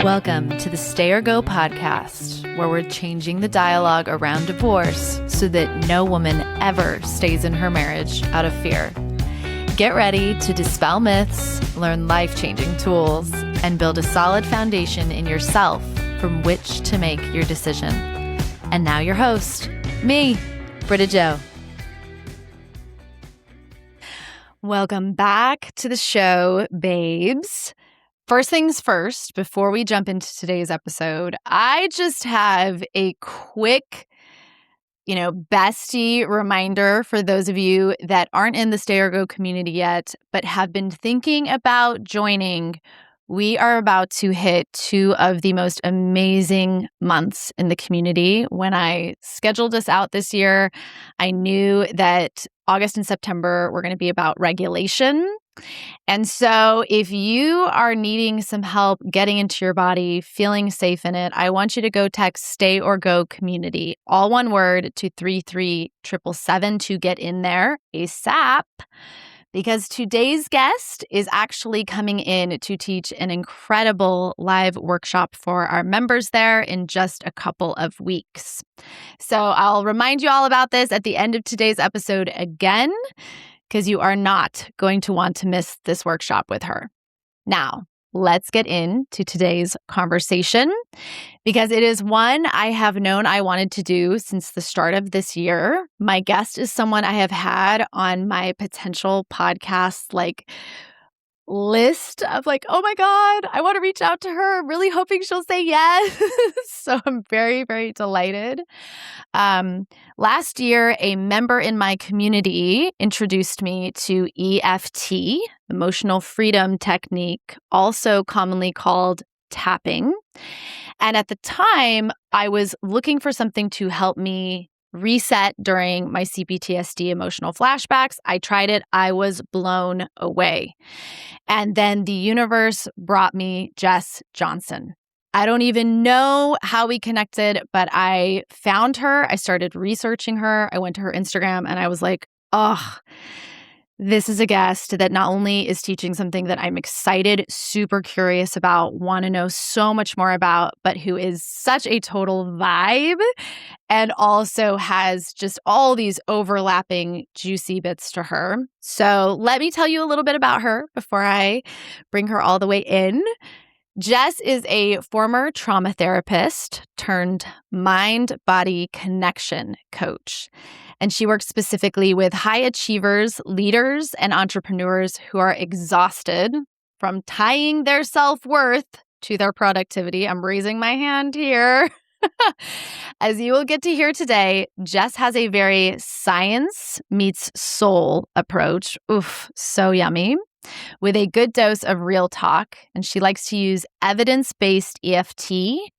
Welcome to the Stay or Go podcast, where we're changing the dialogue around divorce so that no woman ever stays in her marriage out of fear. Get ready to dispel myths, learn life-changing tools, and build a solid foundation in yourself from which to make your decision. And now your host, me, Britta Jo. Welcome back to the show, babes. First things first, before we jump into today's episode, I just have a quick, bestie reminder for those of you that aren't in the Stay or Go community yet, but have been thinking about joining. We are about to hit two of the most amazing months in the community. When I scheduled this out this year, I knew that August and September were going to be about regulation. And so if you are needing some help getting into your body, feeling safe in it, I want you to go text Stay or Go community, all one word, to 33777 to get in there ASAP. Because today's guest is actually coming in to teach an incredible live workshop for our members there in just a couple of weeks. So I'll remind you all about this at the end of today's episode again, because you are not going to want to miss this workshop with her. Now, let's get into today's conversation, because it is one I have known I wanted to do since the start of this year. My guest is someone I have had on my potential podcast list of oh my God, I want to reach out to her. I'm really hoping she'll say yes. So I'm very, very delighted. Last year, a member in my community introduced me to EFT, emotional freedom technique, also commonly called tapping. And at the time, I was looking for something to help me reset during my CPTSD emotional flashbacks. I tried it. I was blown away. And then the universe brought me Jess Johnson. I don't even know how we connected, but I found her. I started researching her. I went to her Instagram and I was like, oh, this is a guest that not only is teaching something that I'm excited, super curious about, want to know so much more about, but who is such a total vibe and also has just all these overlapping juicy bits to her. So let me tell you a little bit about her before I bring her all the way in. Jess is a former trauma therapist turned mind-body connection coach. And she works specifically with high achievers, leaders, and entrepreneurs who are exhausted from tying their self-worth to their productivity. I'm raising my hand here. As you will get to hear today, Jess has a very science meets soul approach. Oof, so yummy. With a good dose of real talk. And she likes to use evidence-based EFT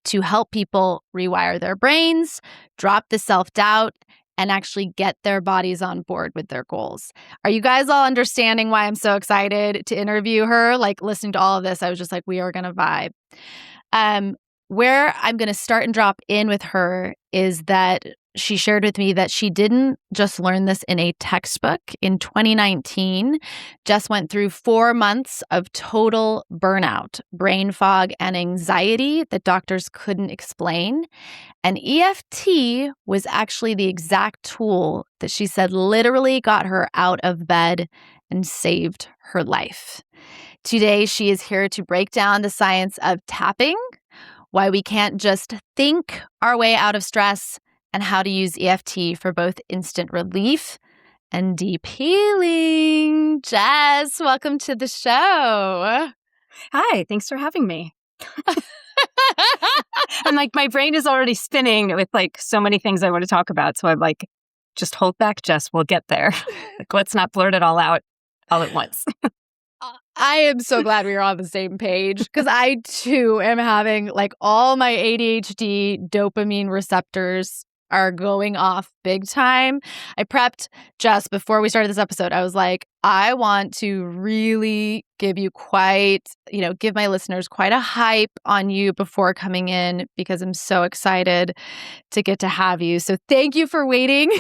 to help people rewire their brains, drop the self-doubt, and actually get their bodies on board with their goals. Are you guys all understanding why I'm so excited to interview her? Listening to all of this, I was just like, we are going to vibe. Where I'm going to start and drop in with her is that she shared with me that she didn't just learn this in a textbook. In 2019, Jess went through 4 months of total burnout, brain fog, and anxiety that doctors couldn't explain. And EFT was actually the exact tool that she said literally got her out of bed and saved her life. Today, she is here to break down the science of tapping, why we can't just think our way out of stress, and how to use EFT for both instant relief and deep healing. Jess, welcome to the show. Hi, thanks for having me. I'm my brain is already spinning with so many things I want to talk about. So I'm just hold back, Jess, we'll get there. Let's not blurt it all out all at once. I am so glad we are on the same page, because I too am having all my ADHD dopamine receptors are going off big time. I prepped Jess before we started this episode. I was like, I want to really give you give my listeners quite a hype on you before coming in, because I'm so excited to get to have you. So thank you for waiting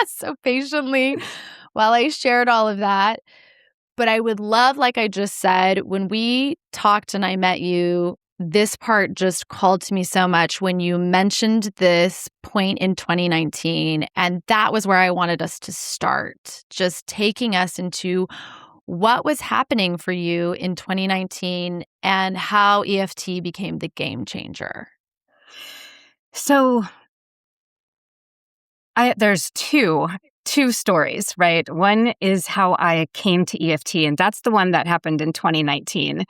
so patiently while I shared all of that. But I would love, like I just said, when we talked and I met you, this part just called to me so much when you mentioned this point in 2019. And that was where I wanted us to start, just taking us into what was happening for you in 2019 and how EFT became the game changer. So there's two stories, right? One is how I came to EFT, and that's the one that happened in 2019.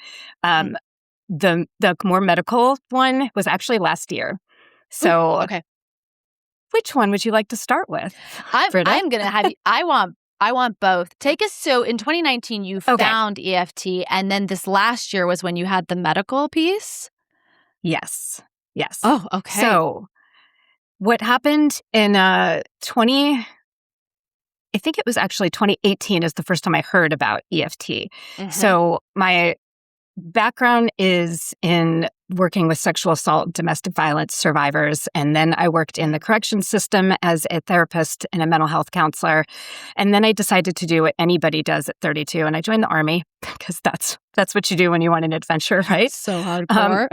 The more medical one was actually last year. So, okay. Which one would you like to start with? I'm going to have you. I want both. Take us. So in 2019, you found EFT, and then this last year was when you had the medical piece? Yes. Oh, okay. So what happened in I think it was actually 2018 is the first time I heard about EFT. Mm-hmm. So my background is in working with sexual assault, domestic violence survivors. And then I worked in the corrections system as a therapist and a mental health counselor. And then I decided to do what anybody does at 32. And I joined the Army because that's what you do when you want an adventure, right? So hardcore.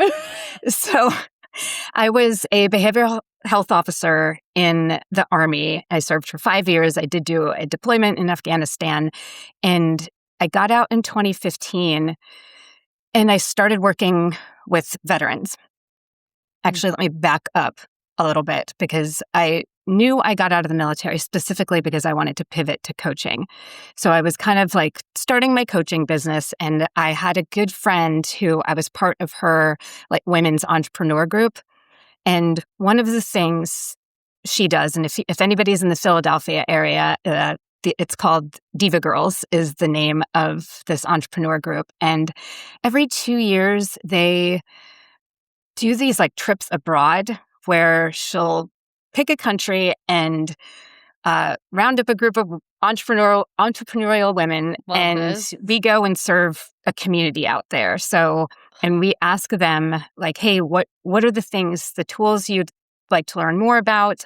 So I was a behavioral health officer in the Army. I served for 5 years. I did do a deployment in Afghanistan. And I got out in 2015. And I started working with veterans. Actually, let me back up a little bit because I knew I got out of the military specifically because I wanted to pivot to coaching. So I was kind of like starting my coaching business, and I had a good friend who I was part of her like women's entrepreneur group. And one of the things she does, and if anybody's in the Philadelphia area, it's called Diva Girls is the name of this entrepreneur group. And every 2 years, they do these like trips abroad where she'll pick a country and round up a group of entrepreneurial women. We go and serve a community out there. So, and we ask them like, hey, what are the things, the tools you'd like to learn more about?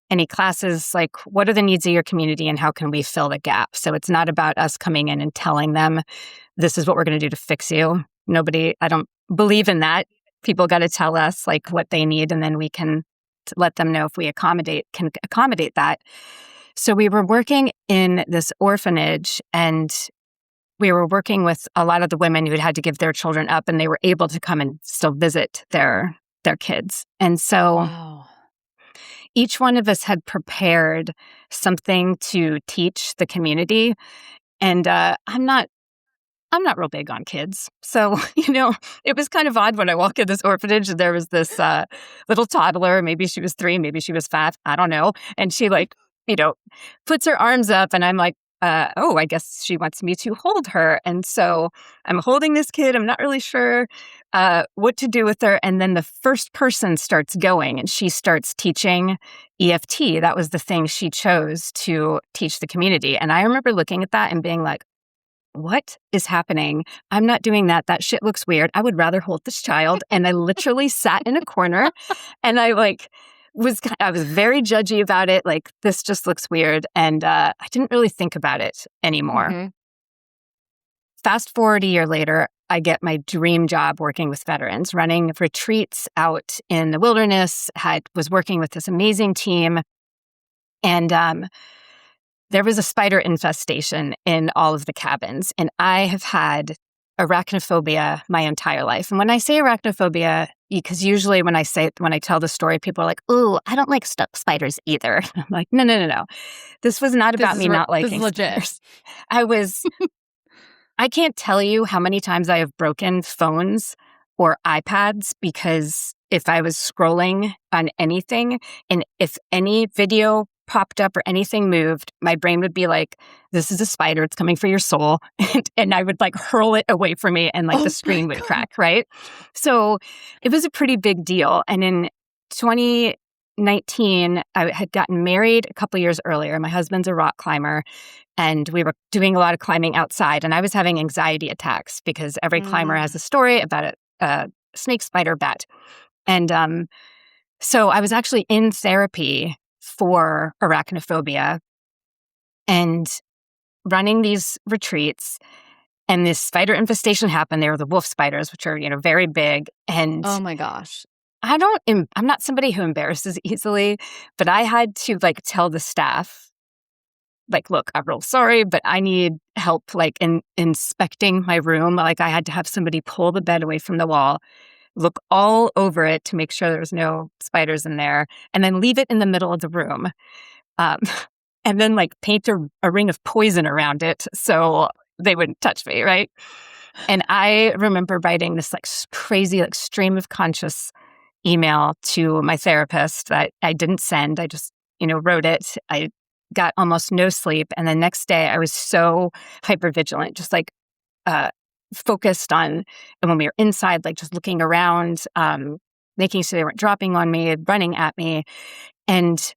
Any classes, like what are the needs of your community and how can we fill the gap? So it's not about us coming in and telling them, this is what we're going to do to fix you. I don't believe in that. People got to tell us like what they need, and then we can let them know if we can accommodate that. So we were working in this orphanage, and we were working with a lot of the women who had to give their children up, and they were able to come and still visit their kids. And so wow. Each one of us had prepared something to teach the community. And I'm not real big on kids. So, it was kind of odd when I walked in this orphanage and there was this little toddler. Maybe she was 3, maybe she was 5. I don't know. And she puts her arms up and I'm like, I guess she wants me to hold her. And so I'm holding this kid. I'm not really sure what to do with her. And then the first person starts going and she starts teaching EFT. That was the thing she chose to teach the community. And I remember looking at that and being like, what is happening? I'm not doing that. That shit looks weird. I would rather hold this child. And I literally sat in a corner and I was very judgy about it. Like, this just looks weird. And I didn't really think about it anymore. Mm-hmm. Fast forward a year later, I get my dream job working with veterans, running retreats out in the wilderness, was working with this amazing team. And there was a spider infestation in all of the cabins. And I have had arachnophobia my entire life. And when I say arachnophobia, because usually when I tell the story, people are like, "Ooh, I don't like spiders either." I'm like, no. This was not about me not liking spiders. I can't tell you how many times I have broken phones or iPads because if I was scrolling on anything and if any video popped up or anything moved, my brain would be like, this is a spider, it's coming for your soul. And I would hurl it away from me and the screen would crack, right? So it was a pretty big deal. And in 2019, I had gotten married a couple years earlier. My husband's a rock climber and we were doing a lot of climbing outside and I was having anxiety attacks because every climber has a story about a snake, spider, bat. And so I was actually in therapy for arachnophobia and running these retreats. And this spider infestation happened. They were the wolf spiders, which are, very big. And Oh my gosh. I'm not somebody who embarrasses easily, but I had to tell the staff, look, I'm real sorry, but I need help in inspecting my room. I had to have somebody pull the bed away from the wall, look all over it to make sure there's no spiders in there, and then leave it in the middle of the room. And then paint a ring of poison around it so they wouldn't touch me, right? And I remember writing this crazy stream of conscious email to my therapist that I didn't send. I just, wrote it. I got almost no sleep. And the next day I was so hypervigilant, just focused on, and when we were inside, just looking around, making sure they weren't dropping on me, running at me. And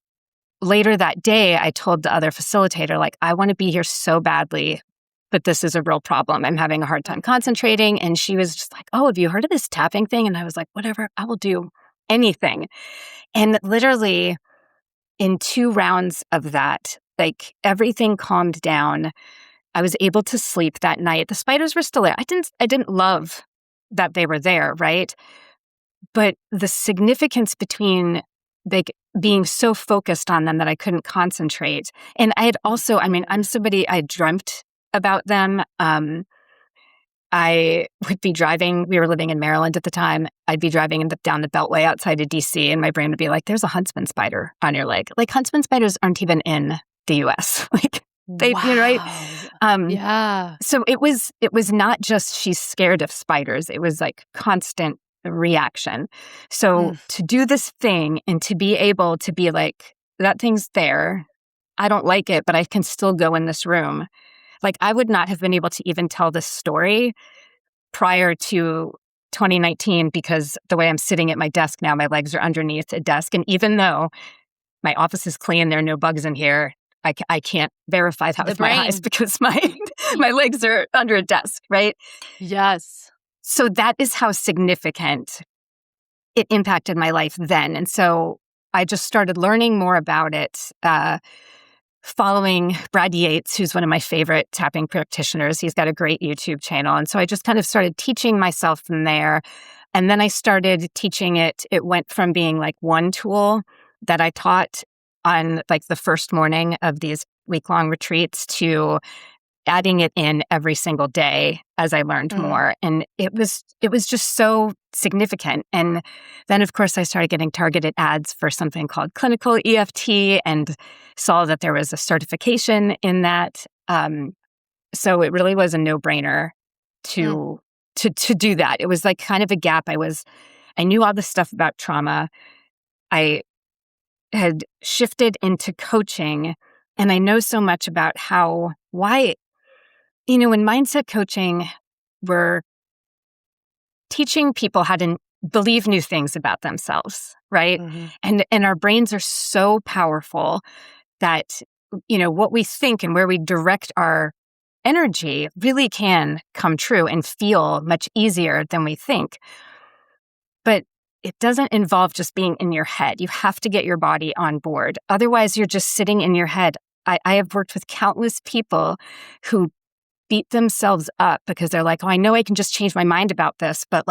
later that day, I told the other facilitator, I want to be here so badly, but this is a real problem. I'm having a hard time concentrating. And she was just oh, have you heard of this tapping thing? And I was whatever, I will do anything. And literally in 2 rounds of that, everything calmed down. I was able to sleep that night. The spiders were still there. I didn't love that they were there, right? But the significance between being so focused on them that I couldn't concentrate. And I had also, I'm somebody, I dreamt about them. I would be driving, we were living in Maryland at the time. I'd be driving down the Beltway outside of DC, and my brain would be there's a huntsman spider on your leg. Huntsman spiders aren't even in the US. They, wow. Right? Yeah. So it was not just she's scared of spiders. It was constant reaction. So to do this thing and to be able to be that thing's there, I don't like it, but I can still go in this room. I would not have been able to even tell this story prior to 2019 because the way I'm sitting at my desk now, my legs are underneath a desk. And even though my office is clean, there are no bugs in here, I can't verify that with my eyes because my legs are under a desk, right? Yes. So that is how significant it impacted my life then. And so I just started learning more about it, following Brad Yates, who's one of my favorite tapping practitioners. He's got a great YouTube channel. And so I just kind of started teaching myself from there. And then I started teaching it. It went from being one tool that I taught on the first morning of these week-long retreats to adding it in every single day as I learned more. And it was just so significant. And then, of course, I started getting targeted ads for something called clinical EFT and saw that there was a certification in that. So it really was a no-brainer to do that. It was kind of a gap. I knew all this stuff about trauma. I had shifted into coaching, and I know so much about why in mindset coaching, we're teaching people how to believe new things about themselves, right? And our brains are so powerful that, what we think and where we direct our energy really can come true and feel much easier than we think. But it doesn't involve just being in your head. You have to get your body on board. Otherwise, you're just sitting in your head. I have worked with countless people who beat themselves up because they're oh, I know I can just change my mind about this, but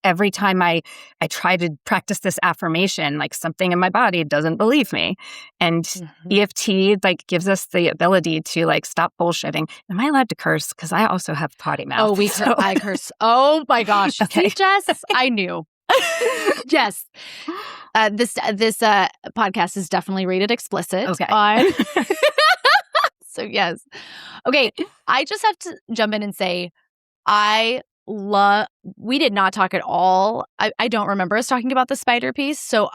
every time I try to practice this affirmation, something in my body doesn't believe me. And EFT gives us the ability to stop bullshitting. Am I allowed to curse? Because I also have potty mouth. Oh, I curse. Oh my gosh. Okay. See, Jess, I knew. Yes. This podcast is definitely rated explicit. Okay. On So yes. Okay. I just have to jump in and say, we did not talk at all. I don't remember us talking about the spider piece. So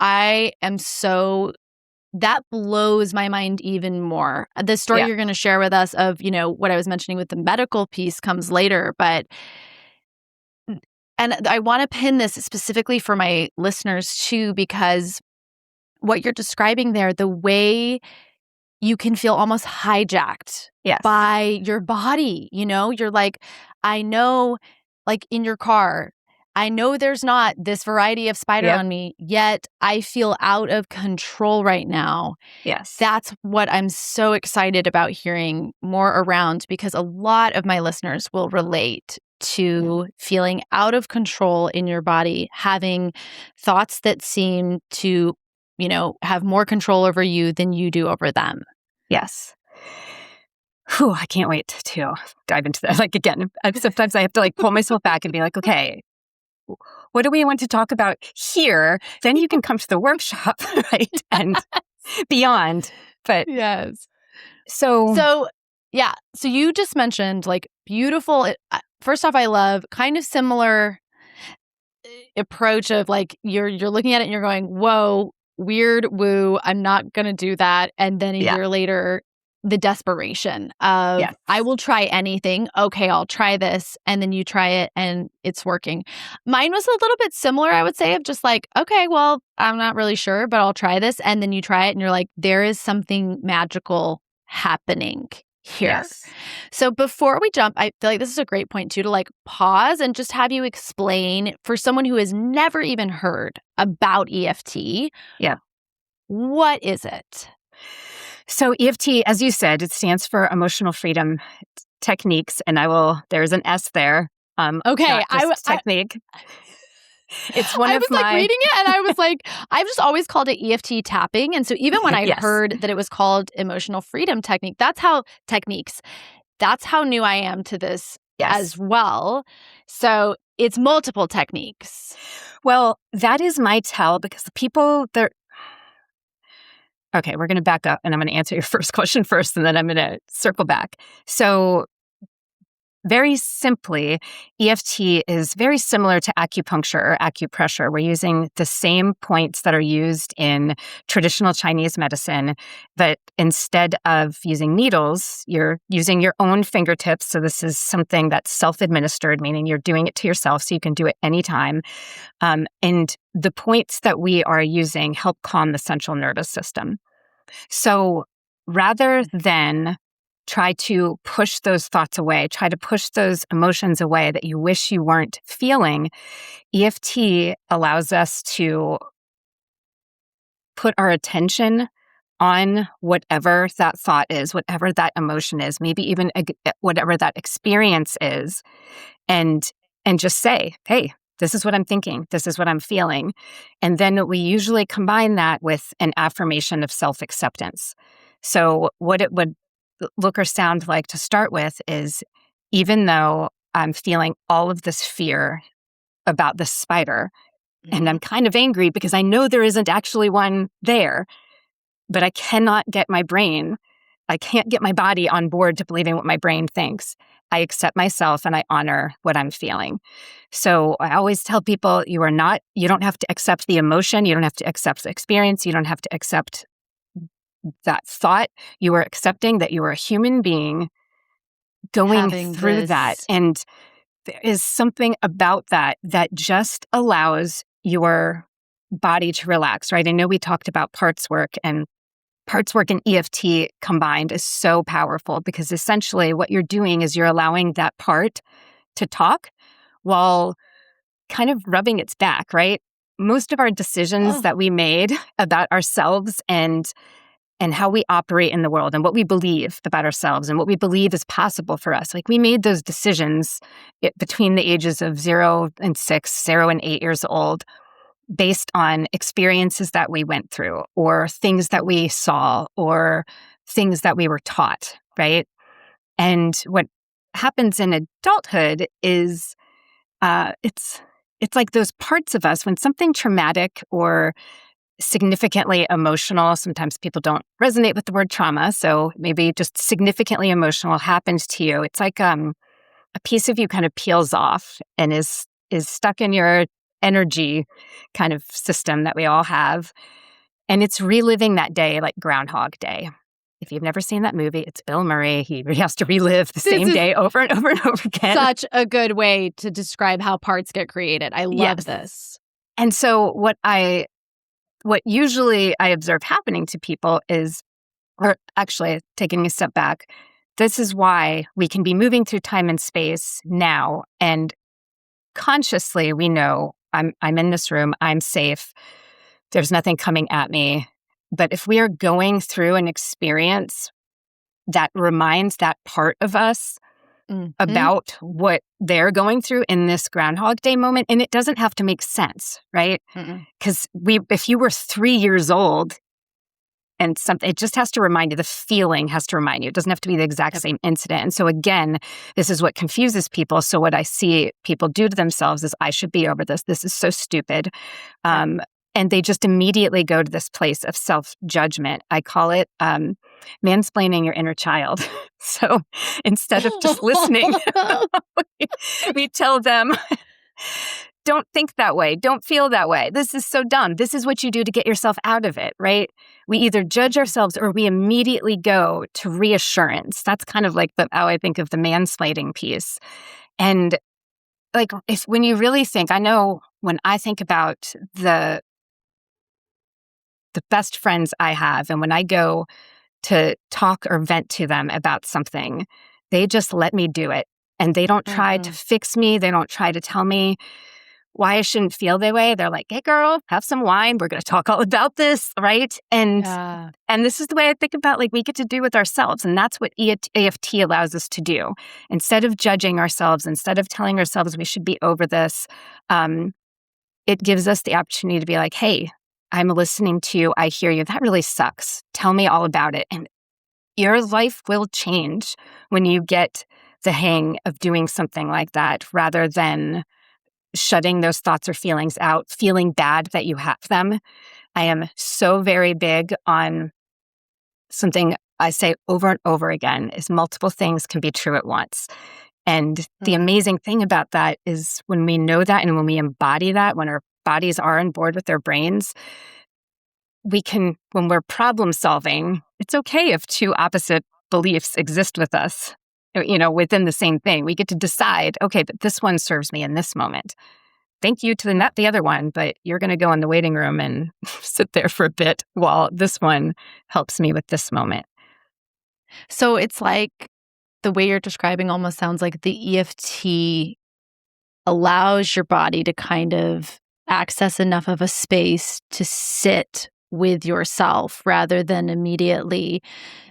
that blows my mind even more. The story you're going to share with us of, what I was mentioning with the medical piece comes later, and I want to pin this specifically for my listeners too, because what you're describing there, the way you can feel almost hijacked by your body. You're I know, in your car, I know there's not this variety of spider on me, yet I feel out of control right now. Yes. That's what I'm so excited about hearing more around, because a lot of my listeners will relate to feeling out of control in your body, having thoughts that seem to, have more control over you than you do over them. Yes. Whew, I can't wait to dive into that. Like, again, sometimes I have to like pull myself back and be like, okay, what do we want to talk about here? Then you can come to the workshop, right? And beyond. But yes. So yeah. So you just mentioned like beautiful. First off, I love kind of similar approach of like you're looking at it and you're going, whoa, weird, woo, I'm not going to do that. And then a year later, the desperation of I will try anything. Okay, I'll try this. And then you try it and it's working. Mine was a little bit similar, I would say, of just like, okay, well, I'm not really sure, but I'll try this. And then you try it and you're like, there is something magical happening here. Yes. So before we jump, I feel like this is a great point too, to like pause and just have you explain for someone who has never even heard about EFT. Yeah. What is it? So EFT, as you said, it stands for Emotional Freedom Techniques, and there's an S there. Okay, technique. It's one I of was like reading it and I was like, I've just always called it EFT tapping. And so even when I heard that it was called Emotional Freedom Technique, that's how new I am to this as well. So it's multiple techniques. Well, that is my tell, because the people that okay, we're going to back up and I'm going to answer your first question first, and then I'm going to circle back. So very simply, EFT is very similar to acupuncture or acupressure. We're using the same points that are used in traditional Chinese medicine, but instead of using needles, you're using your own fingertips. So this is something that's self-administered, meaning you're doing it to yourself, so you can do it anytime. And the points that we are using help calm the central nervous system. So rather than try to push those thoughts away, try to push those emotions away that you wish you weren't feeling, EFT allows us to put our attention on whatever that thought is, whatever that emotion is, maybe even whatever that experience is, and just say, hey, this is what I'm thinking. This is what I'm feeling. And then we usually combine that with an affirmation of self-acceptance. So what it would look or sound like to start with is, even though I'm feeling all of this fear about this spider, and I'm kind of angry because I know there isn't actually one there, but I cannot get my body on board to believing what my brain thinks. I accept myself and I honor what I'm feeling. So I always tell people, you don't have to accept the emotion. You don't have to accept the experience. You don't have to accept that thought. You are accepting that you are a human being going through that. And there is something about that just allows your body to relax, right? I know we talked about parts work, and parts work and EFT combined is so powerful, because essentially what you're doing is you're allowing that part to talk while kind of rubbing its back, right? Most of our decisions that we made about ourselves and how we operate in the world and what we believe about ourselves and what we believe is possible for us. Like, we made those decisions between the ages of 0 and 6, 0 and 8 years old, based on experiences that we went through, or things that we saw, or things that we were taught, right? And what happens in adulthood is it's like those parts of us, when something traumatic or significantly emotional, sometimes people don't resonate with the word trauma, so maybe just significantly emotional happens to you. It's like a piece of you kind of peels off and is stuck in your energy kind of system that we all have. And it's reliving that day like Groundhog Day. If you've never seen that movie, it's Bill Murray. He has to relive the same day over and over and over again. Such a good way to describe how parts get created. I love this. And so what usually I observe happening to people is, or actually taking a step back, this is why we can be moving through time and space now and consciously we know I'm in this room, I'm safe, there's nothing coming at me. But if we are going through an experience that reminds that part of us about what they're going through in this Groundhog Day moment, and it doesn't have to make sense, right? Because if you were 3 years old and something, it just has to remind you, the feeling has to remind you. It doesn't have to be the exact same incident. And so again, this is what confuses people. So what I see people do to themselves is, I should be over this. This is so stupid. And they just immediately go to this place of self-judgment. I call it mansplaining your inner child. So instead of just listening, we tell them, don't think that way. Don't feel that way. This is so dumb. This is what you do to get yourself out of it, right? We either judge ourselves or we immediately go to reassurance. That's kind of like how I think of the mansplaining piece. And like, when you really think, I know when I think about the best friends I have, and when I go to talk or vent to them about something, they just let me do it. And they don't try to fix me. They don't try to tell me why I shouldn't feel that way. They're like, hey, girl, have some wine. We're going to talk all about this, right? And this is the way I think about, like, we get to do with ourselves. And that's what EFT allows us to do. Instead of judging ourselves, instead of telling ourselves we should be over this, it gives us the opportunity to be like, hey, I'm listening to you. I hear you. That really sucks. Tell me all about it. And your life will change when you get the hang of doing something like that, rather than shutting those thoughts or feelings out, feeling bad that you have them. I am so very big on something I say over and over again, is multiple things can be true at once. And the amazing thing about that is, when we know that and when we embody that, when our bodies are on board with their brains, we can, when we're problem solving, it's okay if two opposite beliefs exist with us, within the same thing. We get to decide, okay, but this one serves me in this moment. Thank you to not the other one, but you're going to go in the waiting room and sit there for a bit while this one helps me with this moment. So it's like, the way you're describing almost sounds like the EFT allows your body to kind of access enough of a space to sit with yourself rather than immediately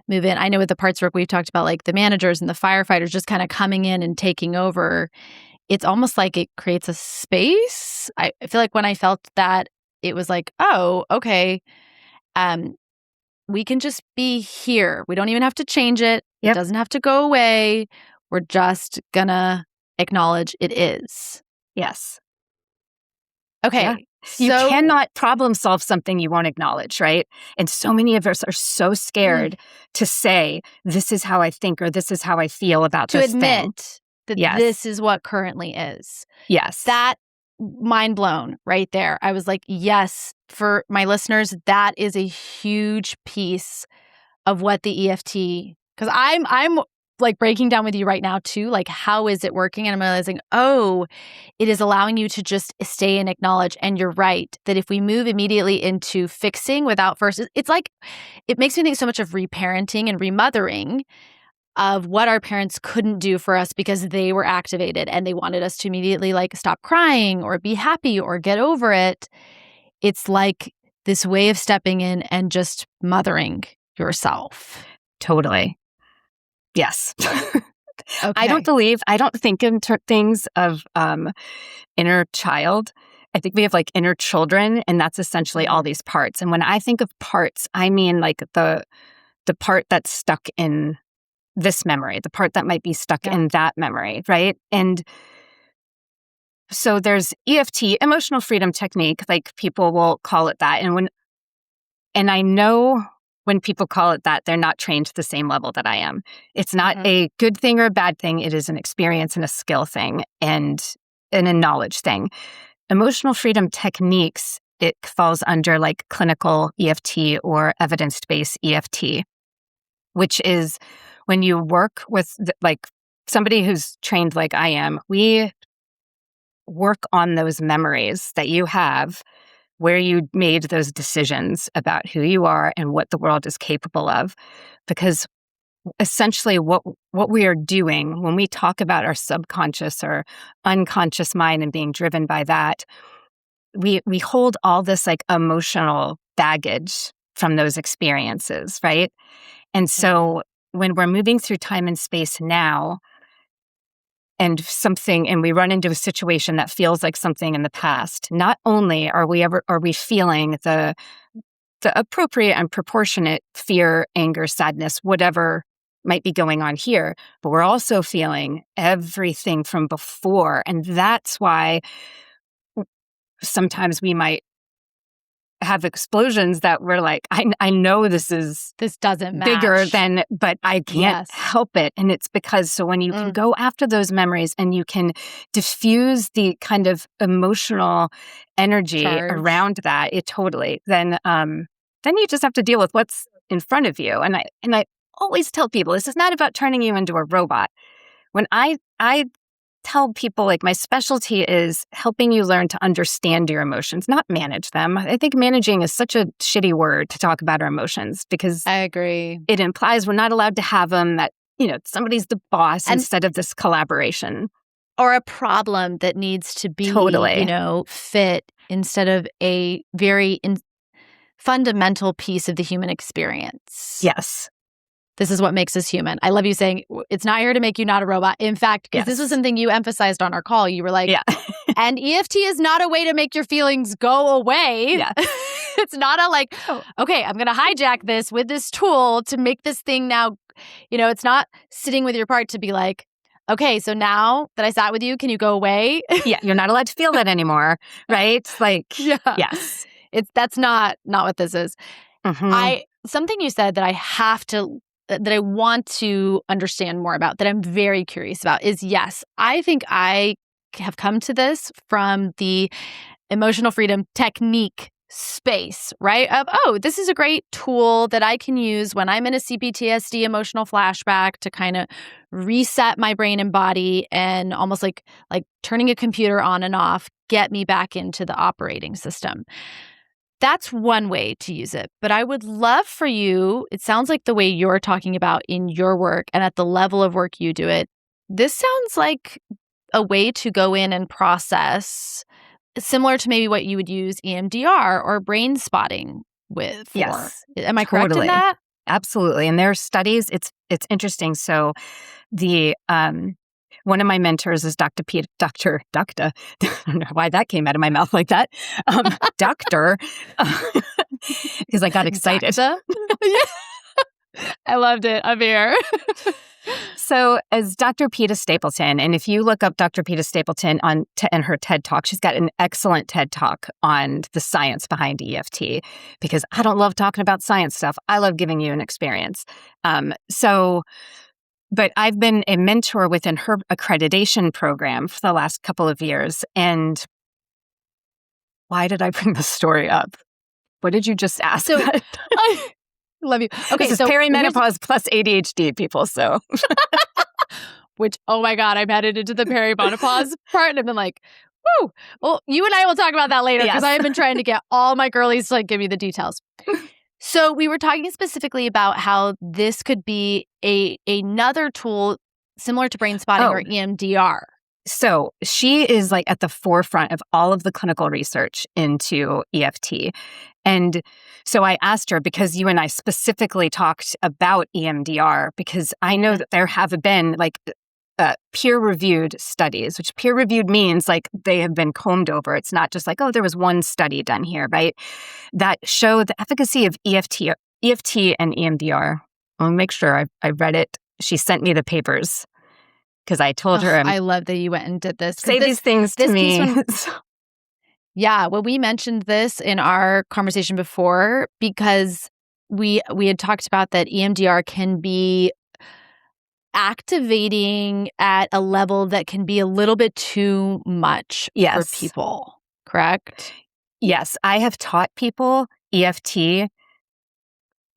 move in. I know with the parts work, we've talked about, like, the managers and the firefighters just kind of coming in and taking over. It's almost like it creates a space. I feel like when I felt that, it was like, oh, okay, we can just be here. We don't even have to change it. It doesn't have to go away. We're just gonna acknowledge it is. Yes. Okay. Yeah. You cannot problem solve something you won't acknowledge, right? And so many of us are so scared to say, this is how I think, or this is how I feel about this thing. To admit that this is what currently is. Yes. That, mind blown right there. I was like, yes, for my listeners, that is a huge piece of what the EFT, because I'm like breaking down with you right now too, like, how is it working? And I'm realizing, oh, it is allowing you to just stay and acknowledge. And you're right, that if we move immediately into fixing without first, it's like, it makes me think so much of reparenting and remothering, of what our parents couldn't do for us because they were activated and they wanted us to immediately, like, stop crying or be happy or get over it. It's like this way of stepping in and just mothering yourself. Totally. Yes. Okay. I don't think in things of inner child. I think we have, like, inner children, and that's essentially all these parts. And when I think of parts, I mean, like, the part that's stuck in this memory, the part that might be stuck in that memory, right? And so there's EFT, emotional freedom technique, like, people will call it that. And I know when people call it that, they're not trained to the same level that I am. It's not a good thing or a bad thing. It is an experience and a skill thing and a knowledge thing. Emotional freedom techniques, it falls under, like, clinical EFT or evidence-based EFT, which is when you work with, like, somebody who's trained like I am. We work on those memories that you have where you made those decisions about who you are and what the world is capable of. Because essentially what we are doing when we talk about our subconscious or unconscious mind and being driven by that, we hold all this like emotional baggage from those experiences, right? And so when we're moving through time and space now, and we run into a situation that feels like something in the past, not only are we feeling the appropriate and proportionate fear, anger, sadness, whatever might be going on here, but we're also feeling everything from before. And that's why sometimes we might have explosions that we're like, I know this doesn't match. Bigger than, but I can't help it. And it's because, so when you can go after those memories and you can diffuse the kind of emotional energy around that, then you just have to deal with what's in front of you. And I always tell people, this is not about turning you into a robot. When I tell people, like, my specialty is helping you learn to understand your emotions, not manage them. I think managing is such a shitty word to talk about our emotions, because I agree. It implies we're not allowed to have them, that, somebody's the boss instead of this collaboration. Or a problem that needs to be, fit instead of a very fundamental piece of the human experience. Yes. This is what makes us human. I love you saying it's not here to make you not a robot. In fact, because this was something you emphasized on our call, you were like, and EFT is not a way to make your feelings go away. Yeah. It's not okay, I'm going to hijack this with this tool to make this thing now, it's not sitting with your part to be like, okay, so now that I sat with you, can you go away? Yeah, you're not allowed to feel that anymore, right? Yes. That's not what this is. Mm-hmm. Something you said that I want to understand more about, that I'm very curious about, is yes, I think I have come to this from the emotional freedom technique space, right? This is a great tool that I can use when I'm in a CPTSD emotional flashback to kind of reset my brain and body, and almost like turning a computer on and off, get me back into the operating system. That's one way to use it. But I would love for you, it sounds like the way you're talking about in your work and at the level of work you do it, this sounds like a way to go in and process, similar to maybe what you would use EMDR or brain spotting with. Yes. Am I correct in that? Absolutely. And there are studies. It's interesting. So the one of my mentors is Dr. I don't know why that came out of my mouth like that. Doctor, because I got excited. I loved it. I'm here. So as Dr. Peta Stapleton, and if you look up Dr. Peta Stapleton in her TED Talk, she's got an excellent TED Talk on the science behind EFT, because I don't love talking about science stuff. I love giving you an experience. But I've been a mentor within her accreditation program for the last couple of years. And why did I bring this story up? What did you just ask? So, I love you. Okay, this is perimenopause plus ADHD, people. So, which, oh my God, I'm headed into the perimenopause part, and I've been like, woo. Well, you and I will talk about that later, because I have been trying to get all my girlies to give me the details. So we were talking specifically about how this could be another tool similar to brain spotting or EMDR. So she is at the forefront of all of the clinical research into EFT. And so I asked her, because you and I specifically talked about EMDR, because I know that there have been peer-reviewed studies, which peer-reviewed means they have been combed over. It's not just there was one study done here, right? That show the efficacy of EFT and EMDR. I'll make sure I read it. She sent me the papers, because I told her. I love that you went and did this. Say these things to me. Yeah, well, we mentioned this in our conversation before, because we had talked about that EMDR can be activating at a level that can be a little bit too much for people, correct? Yes, I have taught people EFT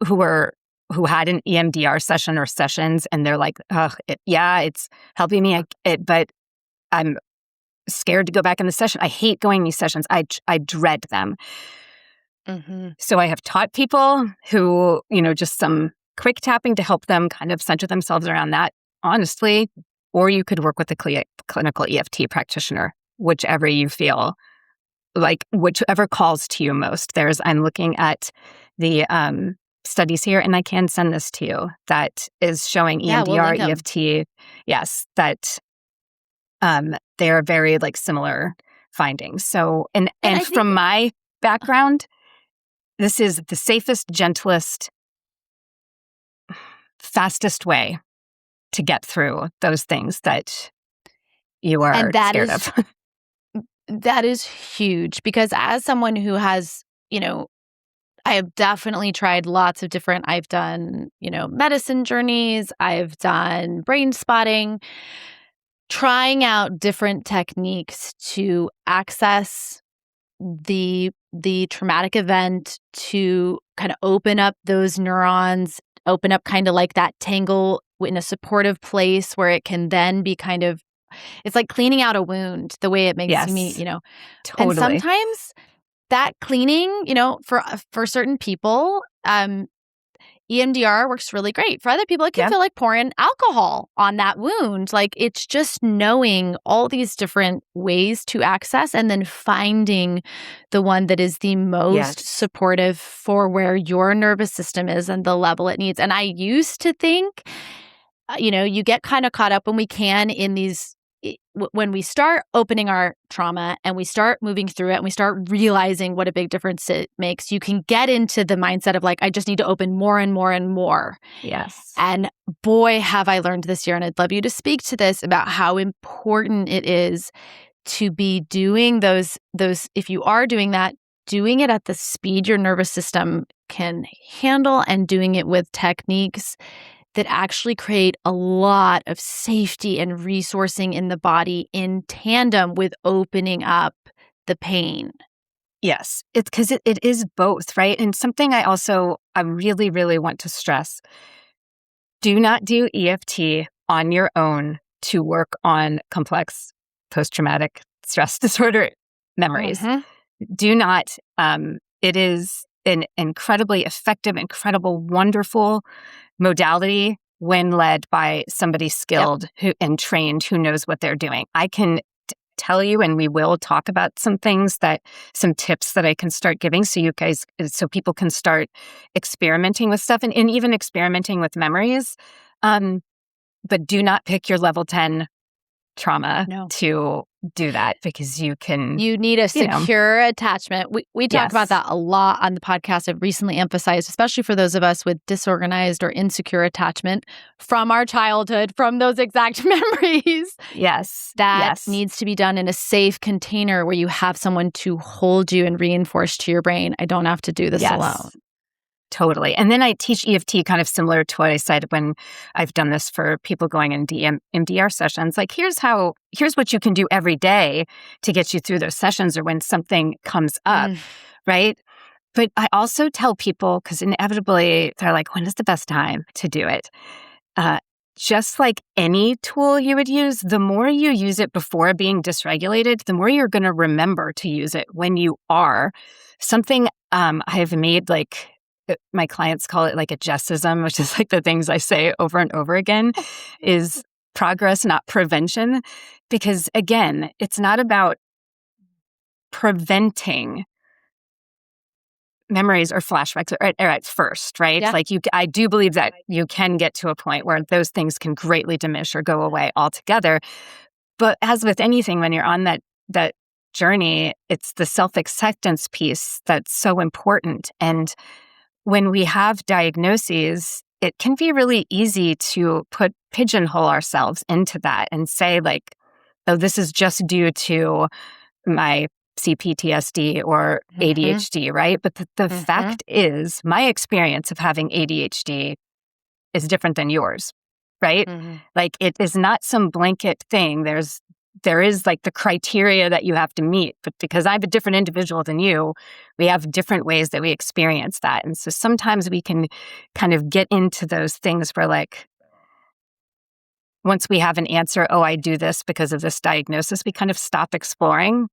who had an EMDR session or sessions, and they're like, it's helping me, but I'm scared to go back in the session. I hate going these sessions. I dread them. Mm-hmm. So I have taught people who, just some quick tapping to help them kind of center themselves around that, honestly, or you could work with a clinical EFT practitioner, whichever you feel like, whichever calls to you most. I'm looking at the studies here, and I can send this to you, that is showing EMDR, we'll EFT. Yes, that they are very like similar findings. So, and from my background, this is the safest, gentlest, fastest way to get through those things that you are scared of. That is huge, because as someone who has, I have definitely tried lots of different, I've done, medicine journeys, I've done brain spotting, trying out different techniques to access the traumatic event, to kind of open up those neurons, open up kind of like that tangle in a supportive place where it can then be kind of, it's like cleaning out a wound, the way it makes me, Totally. And sometimes that cleaning, for certain people, EMDR works really great. For other people, it can feel like pouring alcohol on that wound. Like, it's just knowing all these different ways to access and then finding the one that is the most supportive for where your nervous system is and the level it needs. And I used to think, you get kind of caught up when we can in these, when we start opening our trauma and we start moving through it and we start realizing what a big difference it makes, you can get into the mindset of like, I just need to open more and more and more. Yes. And boy, have I learned this year, and I'd love you to speak to this, about how important it is to be doing those, if you are doing that, doing it at the speed your nervous system can handle, and doing it with techniques that actually create a lot of safety and resourcing in the body in tandem with opening up the pain. Yes, it's because it is both, right? And something I really, really want to stress: do not do EFT on your own to work on complex post-traumatic stress disorder memories. Do not. It is an incredibly effective, incredible, wonderful modality when led by somebody skilled and trained who knows what they're doing. I can tell you, and we will talk about some tips that I can start giving so people can start experimenting with stuff and even experimenting with memories. But do not pick your level 10 trauma to do that, because you need a secure attachment. We talk about that a lot on the podcast. I've recently emphasized, especially for those of us with disorganized or insecure attachment from our childhood, from those exact memories. That needs to be done in a safe container where you have someone to hold you and reinforce to your brain, I don't have to do this alone. Totally. And then I teach EFT kind of similar to what I said when I've done this for people going in MDR sessions. Like, here's what you can do every day to get you through those sessions or when something comes up, right? But I also tell people, because inevitably they're like, when is the best time to do it? Just like any tool you would use, the more you use it before being dysregulated, the more you're going to remember to use it when you are. Something I have made, like, my clients call it like a Jessism, which is like the things I say over and over again, is progress, not prevention. Because again, it's not about preventing memories or flashbacks at first, right? Like I do believe that you can get to a point where those things can greatly diminish or go away altogether. But as with anything, when you're on that journey, it's the self-acceptance piece that's so important. And when we have diagnoses, it can be really easy to pigeonhole ourselves into that and say, like, oh, this is just due to my CPTSD or ADHD, right? But the fact is, my experience of having ADHD is different than yours, right? Like, it is not some blanket thing. There is like the criteria that you have to meet, but because I'm a different individual than you, we have different ways that we experience that. And so sometimes we can kind of get into those things where, like, once we have an answer, oh, I do this because of this diagnosis, we kind of stop exploring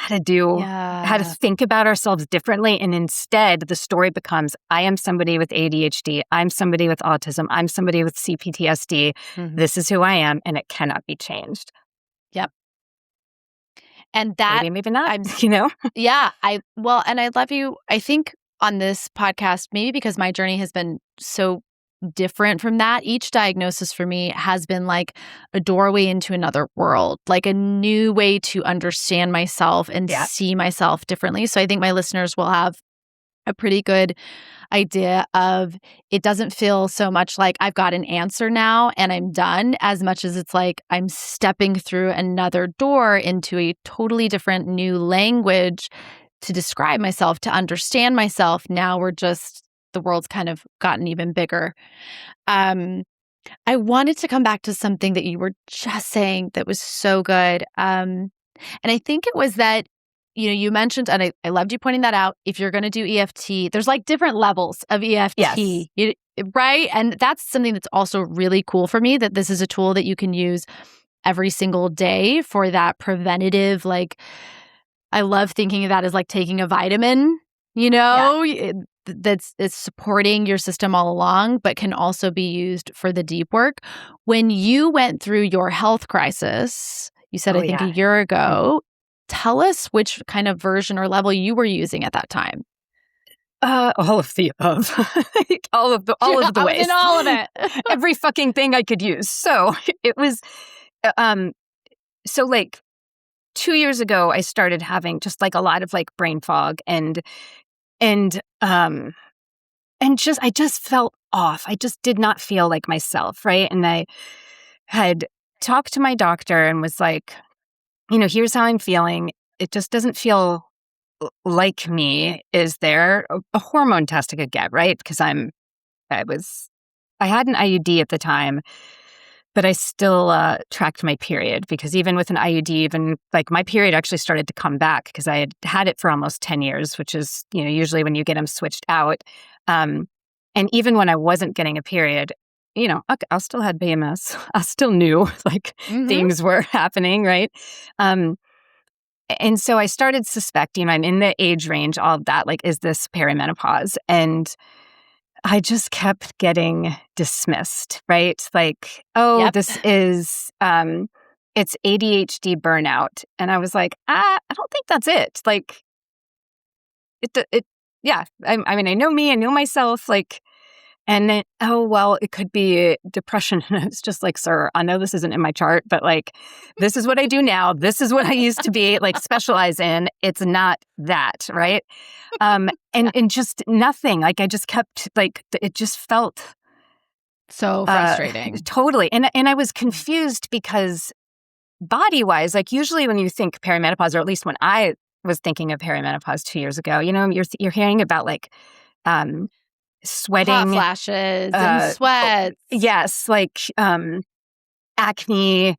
how to think about ourselves differently. And instead, the story becomes, I am somebody with ADHD. I'm somebody with autism. I'm somebody with CPTSD. This is who I am, and it cannot be changed. Yep. And that, maybe not, you know? Yeah. And I love you. I think on this podcast, maybe because my journey has been so different from that, each diagnosis for me has been like a doorway into another world, like a new way to understand myself and see myself differently. So I think my listeners will have a pretty good idea of, it doesn't feel so much like I've got an answer now and I'm done, as much as it's like I'm stepping through another door into a totally different new language to describe myself, to understand myself. Now the world's kind of gotten even bigger. I wanted to come back to something that you were just saying that was so good. And I think it was that, you mentioned, and I loved you pointing that out, if you're going to do EFT, there's like different levels of EFT, right? And that's something that's also really cool for me, that this is a tool that you can use every single day for that preventative, like, I love thinking of that as like taking a vitamin, it's supporting your system all along, but can also be used for the deep work. When you went through your health crisis, you said, I think a year ago, tell us which kind of version or level you were using at that time. All of the above. all of the ways. In all of it. Every fucking thing I could use. So it was, so like 2 years ago, I started having just like a lot of like brain fog and I just felt off. I just did not feel like myself, right? And I had talked to my doctor and was like, here's how I'm feeling. It just doesn't feel like me. Is there a hormone test I could get, right? Because I had an IUD at the time, but I still tracked my period, because even with an IUD, even like my period actually started to come back because I had had it for almost 10 years, which is, usually when you get them switched out. And even when I wasn't getting a period, I still had PMS. I still knew like things were happening, right? And so I started suspecting, I'm in the age range, all of that, like, is this perimenopause? And I just kept getting dismissed, right? Like, this is, it's ADHD burnout. And I was like, I don't think that's it. Like, I mean, I know me, I know myself, like, and then, it could be depression. And it's just like, sir, I know this isn't in my chart, but like, this is what I do now. This is what I used to be like specialize in. It's not that, right? And just nothing. Like, I just kept like, it just felt so frustrating. Totally. And I was confused because body-wise, like usually when you think perimenopause, or at least when I was thinking of perimenopause 2 years ago, you're hearing about like, sweating, hot flashes and sweats. Yes, like acne,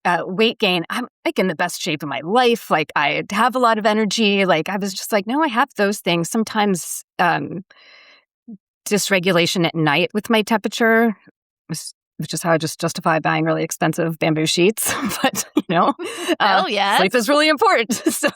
weight gain. I'm like in the best shape of my life. Like I have a lot of energy. Like I was just like, no, I have those things. Sometimes dysregulation at night with my temperature, which is how I just justify buying really expensive bamboo sheets. But sleep is really important. So,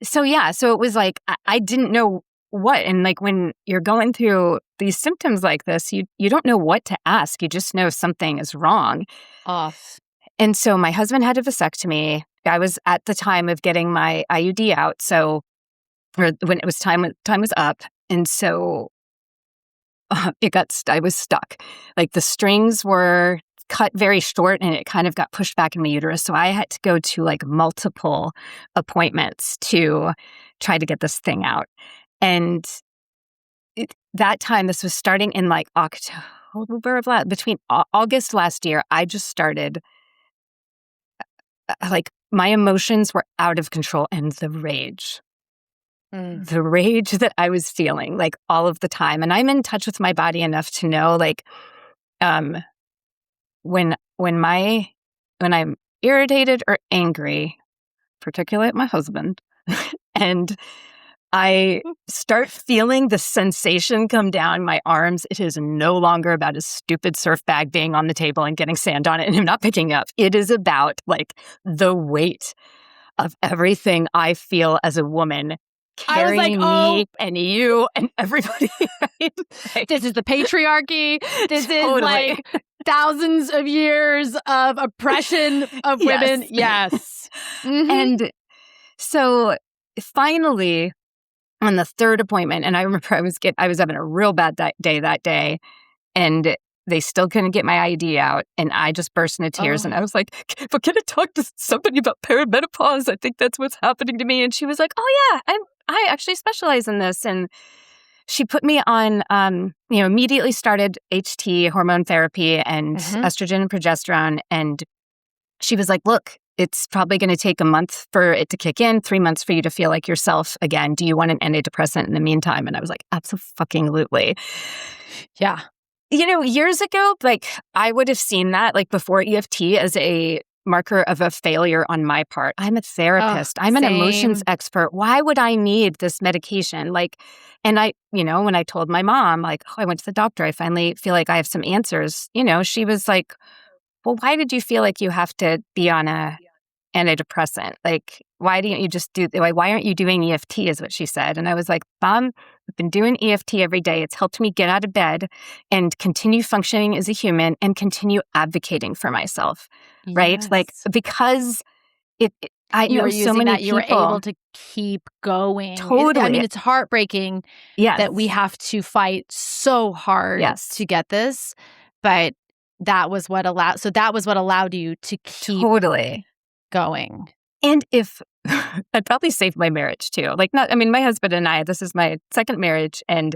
So it was like, I didn't know what. And like when you're going through these symptoms like this, you don't know what to ask. You just know something is wrong. Off. And so my husband had a vasectomy. I was at the time of getting my IUD out. So, or when it was time was up. And so I was stuck. Like the strings were cut very short and it kind of got pushed back in my uterus. So I had to go to like multiple appointments to try to get this thing out. And that time, this was starting in like October of between August last year, I just started like my emotions were out of control, and the rage that I was feeling like all of the time. And I'm in touch with my body enough to know like, when I'm irritated or angry, particularly at my husband, and I start feeling the sensation come down my arms. It is no longer about a stupid surf bag being on the table and getting sand on it and him not picking up. It is about like the weight of everything I feel as a woman carrying me and you and everybody. Right? Like, this is the patriarchy. This is like thousands of years of oppression of women. Yes. Mm-hmm. And so finally, on the third appointment, and I remember I was having a real bad day that day, and they still couldn't get my ID out, and I just burst into tears, and I was like, "But can I talk to somebody about perimenopause? I think that's what's happening to me." And she was like, "Oh yeah, I actually specialize in this," and she put me on, immediately started HT hormone therapy and estrogen and progesterone, and she was like, "Look, it's probably going to take a month for it to kick in, 3 months for you to feel like yourself again. Do you want an antidepressant in the meantime?" And I was like, absolutely. Yeah. Years ago, like I would have seen that like before EFT as a marker of a failure on my part. I'm a therapist. I'm an emotions expert. Why would I need this medication? Like, and I, when I told my mom, like, I went to the doctor, I finally feel like I have some answers. She was like, well, why did you feel like you have to be on a antidepressant? Like, why aren't you doing EFT is what she said. And I was like, Mom, I've been doing EFT every day. It's helped me get out of bed and continue functioning as a human and continue advocating for myself. Yes. Right? Like, because I know so many people. You were able to keep going. Totally. I mean, it's heartbreaking that we have to fight so hard to get this, but that was what allowed you to keep going. And if I'd probably saved my marriage too. Like, my husband and I, this is my second marriage, and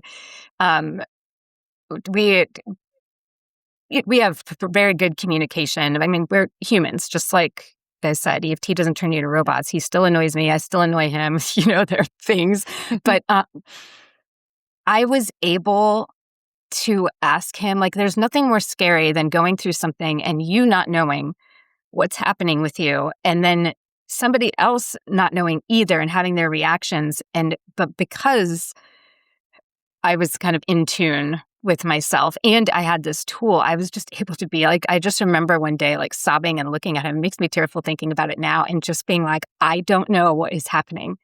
we have very good communication. I mean, we're humans, just like I said. EFT doesn't turn you into robots. He still annoys me. I still annoy him. There are things. But I was able to ask him, like, there's nothing more scary than going through something and you not knowing what's happening with you, and then somebody else not knowing either and having their reactions. But because I was kind of in tune with myself and I had this tool, I was just able to be like, I just remember one day like sobbing and looking at him. It makes me tearful thinking about it now, and just being like, I don't know what is happening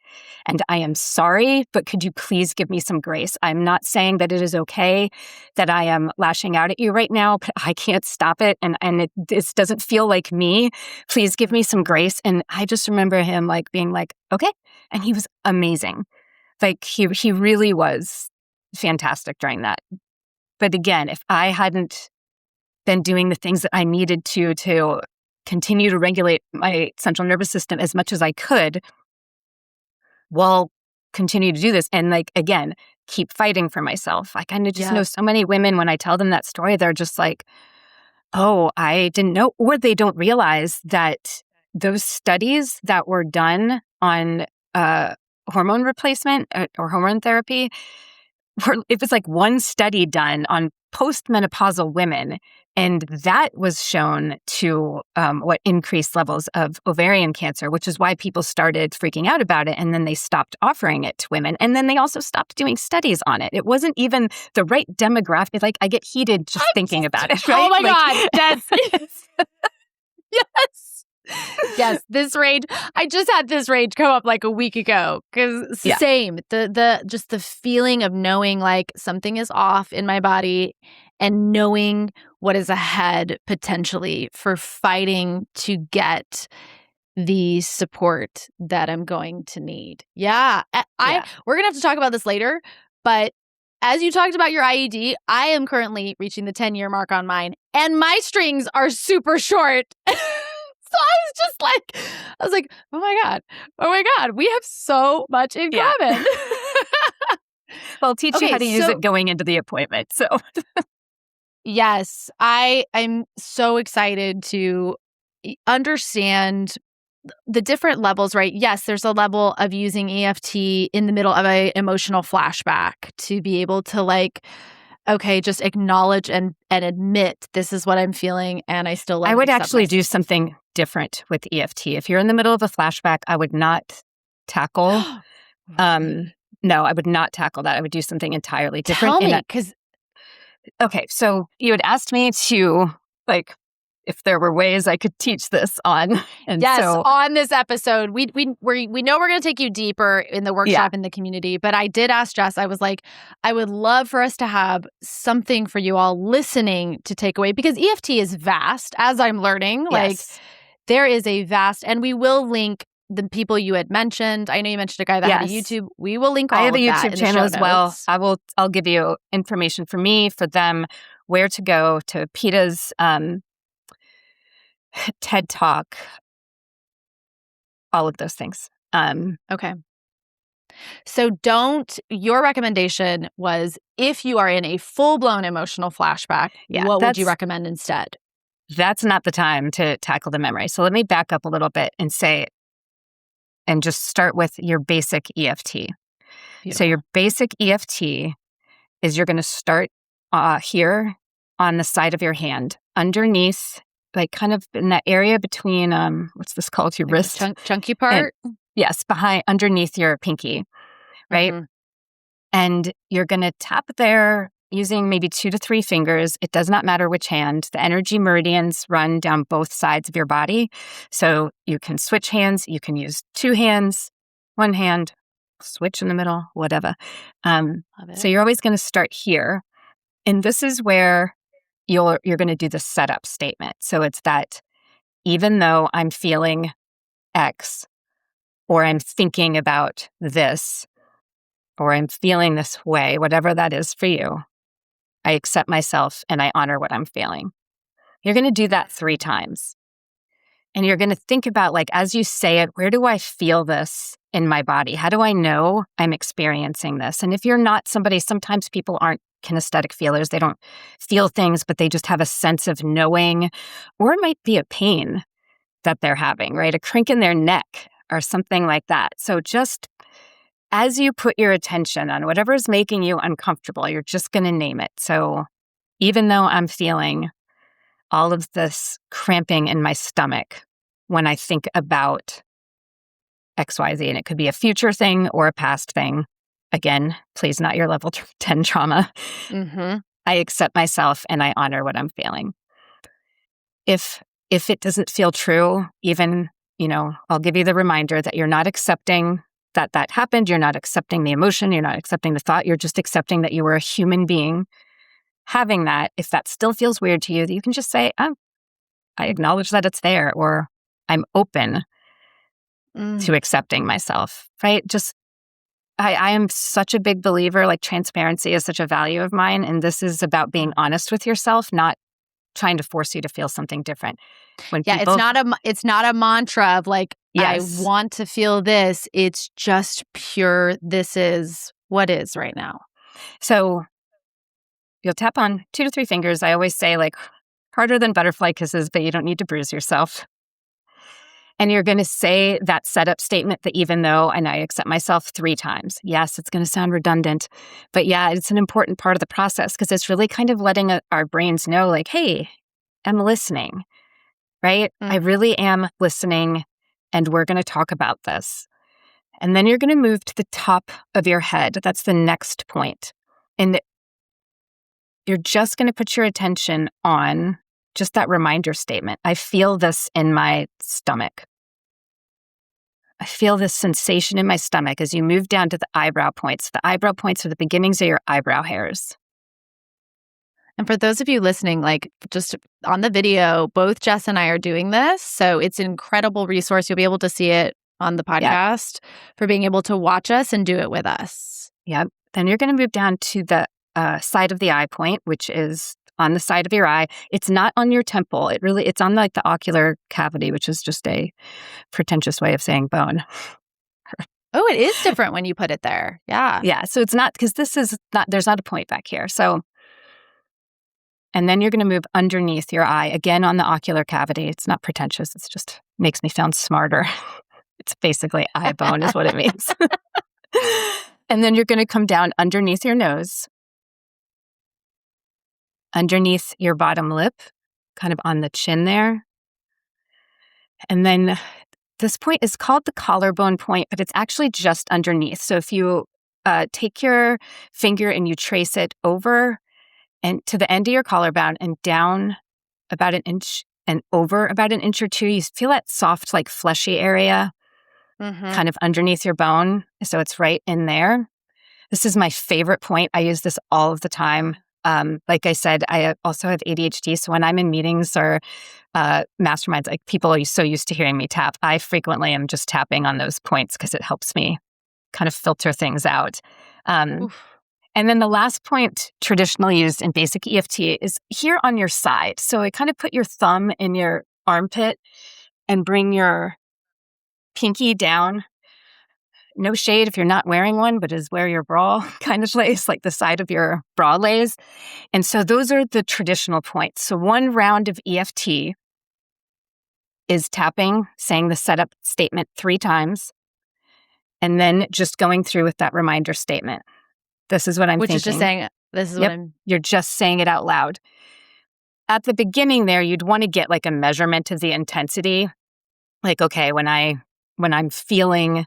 and I am sorry, but could you please give me some grace? I'm not saying that it is okay that I am lashing out at you right now, but I can't stop it. And this doesn't feel like me. Please give me some grace. And I just remember him like being like, okay. And he was amazing. Like he really was fantastic during that. But again, if I hadn't been doing the things that I needed to continue to regulate my central nervous system as much as I could, while continue to do this and like, again, keep fighting for myself. I kind of just know so many women, when I tell them that story, they're just like, oh, I didn't know, or they don't realize that those studies that were done on hormone replacement or hormone therapy, it was like one study done on postmenopausal women, and that was shown to increased levels of ovarian cancer, which is why people started freaking out about it, and then they stopped offering it to women, and then they also stopped doing studies on it. It wasn't even the right demographic. Like, I get heated just thinking about it. Right? Oh my God, yes. Yes. Yes, this rage. I just had this rage come up like a week ago because same. Just the feeling of knowing like something is off in my body and knowing what is ahead potentially for fighting to get the support that I'm going to need. Yeah. We're going to have to talk about this later, but as you talked about your IED, I am currently reaching the 10-year mark on mine, and my strings are super short. So I was like, oh my God, we have so much in common. Well, I'll teach you how to use it going into the appointment. So yes, I'm so excited to understand the different levels, right? Yes, there's a level of using EFT in the middle of an emotional flashback to be able to like, okay, just acknowledge and admit this is what I'm feeling, and I still love I would actually do something different with EFT. If you're in the middle of a flashback, I would not tackle No, I would not tackle that. I would do something entirely different. Tell me, because Okay, so you had asked me to, like, if there were ways I could teach this on. And yes, so, on this episode, we know we're going to take you deeper in the workshop in the community. But I did ask Jess, I was like, I would love for us to have something for you all listening to take away, because EFT is vast, as I'm learning. yes. Like, there is a vast, and we will link the people you had mentioned. I know you mentioned a guy that had a Yes. YouTube. We will link all I have of a that YouTube in the channel show as well. notes. I'll give you information for me, for them, where to go to PETA's TED Talk, all of those things. Okay. So your recommendation was, if you are in a full-blown emotional flashback, what would you recommend instead? That's not the time to tackle the memory. So let me back up a little bit and just start with your basic EFT. Beautiful. So your basic EFT is you're going to start here on the side of your hand, underneath, like kind of in that area between, what's this called? Your wrist? Chunky part? Yes, underneath your pinky, right? Mm-hmm. And you're going to tap there using maybe 2 to 3 fingers. It does not matter which hand. The energy meridians run down both sides of your body. So you can switch hands. You can use 2 hands, 1 hand, switch in the middle, whatever. So you're always going to start here. And this is where you're going to do the setup statement. So it's that, even though I'm feeling X, or I'm thinking about this, or I'm feeling this way, whatever that is for you, I accept myself and I honor what I'm feeling. You're going to do that 3 times. And you're going to think about, like, as you say it, where do I feel this in my body? How do I know I'm experiencing this? And if you're not somebody, sometimes people aren't kinesthetic feelers. They don't feel things, but they just have a sense of knowing, or it might be a pain that they're having, right? A crink in their neck or something like that. So just as you put your attention on whatever is making you uncomfortable, you're just going to name it. So even though I'm feeling all of this cramping in my stomach when I think about XYZ, and it could be a future thing or a past thing. Again, please, not your level 10 trauma. Mm-hmm. I accept myself and I honor what I'm feeling. If it doesn't feel true, even, I'll give you the reminder that you're not accepting that happened. You're not accepting the emotion. You're not accepting the thought. You're just accepting that you were a human being having that. If that still feels weird to you, you can just say, I acknowledge that it's there, or I'm open to accepting myself, right? Just, I am such a big believer, like, transparency is such a value of mine. And this is about being honest with yourself, not trying to force you to feel something different. It's not a mantra of like, yes, I want to feel this. It's just pure, this is what is right now. So you'll tap on 2 to 3 fingers. I always say, like, harder than butterfly kisses, but you don't need to bruise yourself. And you're going to say that setup statement, that even though, and I accept myself, 3 times. Yes, it's going to sound redundant, but yeah, it's an important part of the process, because it's really kind of letting our brains know, like, hey, I'm listening, right? I really am listening, and we're going to talk about this. And then you're going to move to the top of your head. That's the next point. And you're just going to put your attention on just that reminder statement. I feel this in my stomach. I feel this sensation in my stomach as you move down to the eyebrow points. The eyebrow points are the beginnings of your eyebrow hairs. And for those of you listening, like, just on the video, both Jess and I are doing this. So it's an incredible resource. You'll be able to see it on the podcast for being able to watch us and do it with us. Yep. Then you're going to move down to the side of the eye point, which is on the side of your eye. It's not on your temple. It's on, like, the ocular cavity, which is just a pretentious way of saying bone. Oh, it is different when you put it there. Yeah. Yeah. So it's not, because there's not a point back here. So, and then you're going to move underneath your eye, again on the ocular cavity. It's not pretentious. It's just makes me sound smarter. It's basically eye bone is what it means. And then you're going to come down underneath your nose, underneath your bottom lip, kind of on the chin there. And then this point is called the collarbone point, but it's actually just underneath. So if you take your finger and you trace it over and to the end of your collarbone and down about an inch and over about an inch or two. You feel that soft, like fleshy area kind of underneath your bone. So it's right in there. This is my favorite point. I use this all of the time. Like I said, I also have ADHD. So when I'm in meetings or masterminds, like people are so used to hearing me tap, I frequently am just tapping on those points because it helps me kind of filter things out. And then the last point traditionally used in basic EFT is here on your side. So I kind of put your thumb in your armpit and bring your pinky down. No shade if you're not wearing one, but is where your bra kind of lays, like the side of your bra lays. And so those are the traditional points. So one round of EFT is tapping, saying the setup statement 3 times, and then just going through with that reminder statement. This is what I'm thinking. Which is just saying, this is what I'm... You're just saying it out loud. At the beginning there, you'd want to get like a measurement of the intensity. Like, okay, when I'm feeling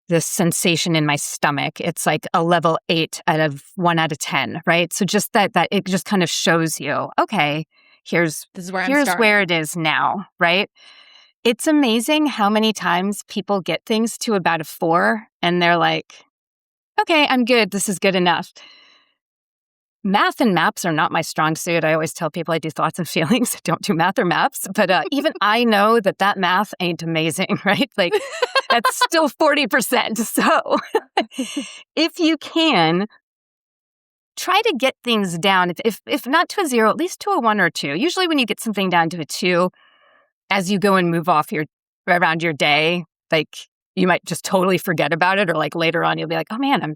this sensation in my stomach, it's like a level 8 out of 1 out of 10, right? So just that it just kind of shows you, okay, here's where it is now, right? It's amazing how many times people get things to about a 4 and they're like, okay, I'm good. This is good enough. Math and maps are not my strong suit. I always tell people I do thoughts and feelings. I don't do math or maps. But even I know that math ain't amazing, right? Like, that's still 40%. So if you can, try to get things down. If not to a 0, at least to a 1 or 2. Usually when you get something down to a 2, as you go and move off around your day, like, you might just totally forget about it. Or like later on, you'll be like, oh man,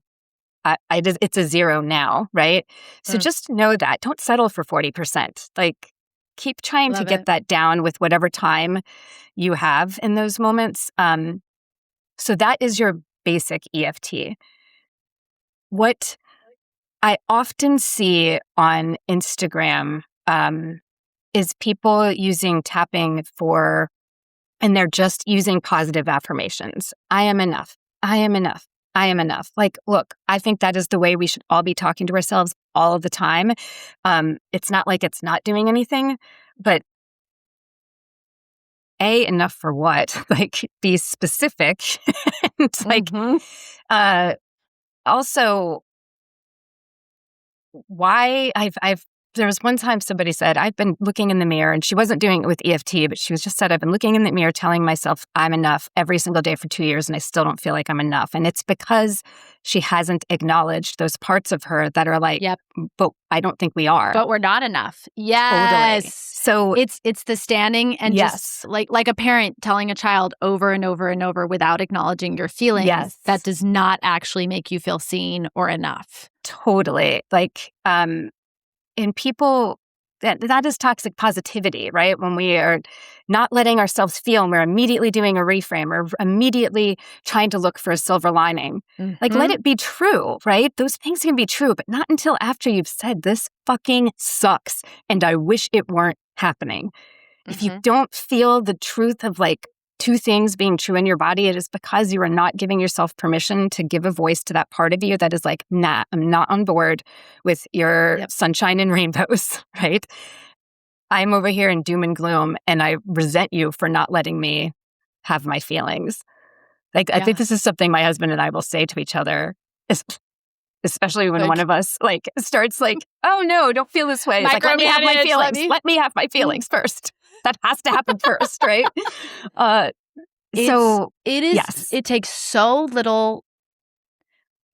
it's a 0 now, right? So just know that. Don't settle for 40%. Like, keep trying to get that down with whatever time you have in those moments. So that is your basic EFT. What I often see on Instagram is people using tapping and they're just using positive affirmations. I am enough. I am enough. I am enough. Like, look, I think that is the way we should all be talking to ourselves all of the time. It's not like it's not doing anything, but enough for what? Like, be specific. And like, also, why there was one time somebody said, I've been looking in the mirror, and she wasn't doing it with EFT, but she was just said, I've been looking in the mirror telling myself I'm enough every single day for 2 years, and I still don't feel like I'm enough. And it's because she hasn't acknowledged those parts of her that are like, but I don't think we are. But we're not enough. Yes. Totally. So it's the standing and just like a parent telling a child over and over and over without acknowledging your feelings. Yes. That does not actually make you feel seen or enough. Totally. Like, and people, that is toxic positivity, right? When we are not letting ourselves feel, and we're immediately doing a reframe or immediately trying to look for a silver lining. Like, let it be true, right? Those things can be true, but not until after you've said, this fucking sucks, and I wish it weren't happening. If you don't feel the truth of like 2 things being true in your body, it is because you are not giving yourself permission to give a voice to that part of you that is like, nah, I'm not on board with your sunshine and rainbows, right? I'm over here in doom and gloom, and I resent you for not letting me have my feelings. Like, I think this is something my husband and I will say to each other, especially when one of us like starts like, oh no, don't feel this way. It's like, let me have my feelings. Let me have my feelings first. That has to happen first, right? It takes so little.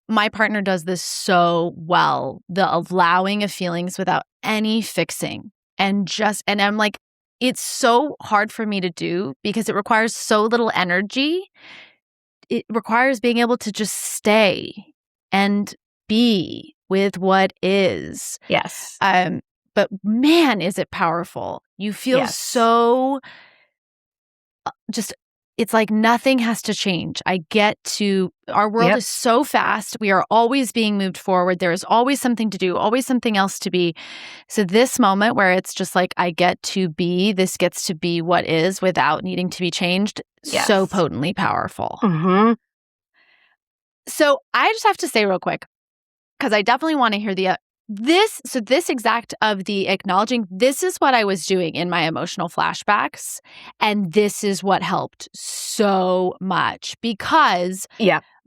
My partner does this so well, the allowing of feelings without any fixing. And I'm like, it's so hard for me to do because it requires so little energy. It requires being able to just stay and be with what is. Yes. But man, is it powerful. You feel so just, it's like nothing has to change. Our world is so fast. We are always being moved forward. There is always something to do, always something else to be. So this moment where it's just like, I get to be, this gets to be what is without needing to be changed, so potently powerful. So I just have to say real quick, because I definitely want to hear this exact of the acknowledging, this is what I was doing in my emotional flashbacks. And this is what helped so much, because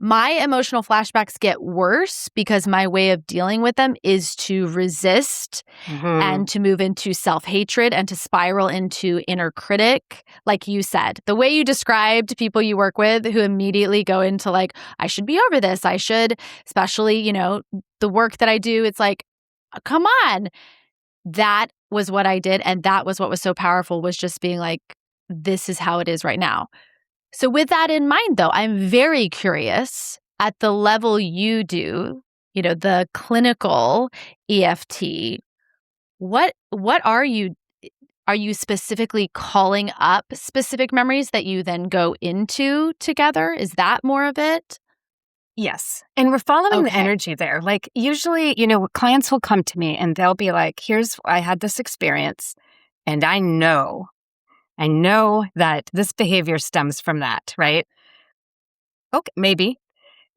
my emotional flashbacks get worse because my way of dealing with them is to resist and to move into self-hatred and to spiral into inner critic. Like you said, the way you described people you work with who immediately go into like, I should be over this. I should, especially, you know, the work that I do. It's like, come on. That was what I did. And that was what was so powerful, was just being like, this is how it is right now. So with that in mind, though, I'm very curious at the level you do, you know, the clinical EFT, what are you specifically calling up specific memories that you then go into together? Is that more of it? Yes. And we're following the energy there. Like usually, you know, clients will come to me and they'll be like, I had this experience and I know that this behavior stems from that, right? Okay, maybe.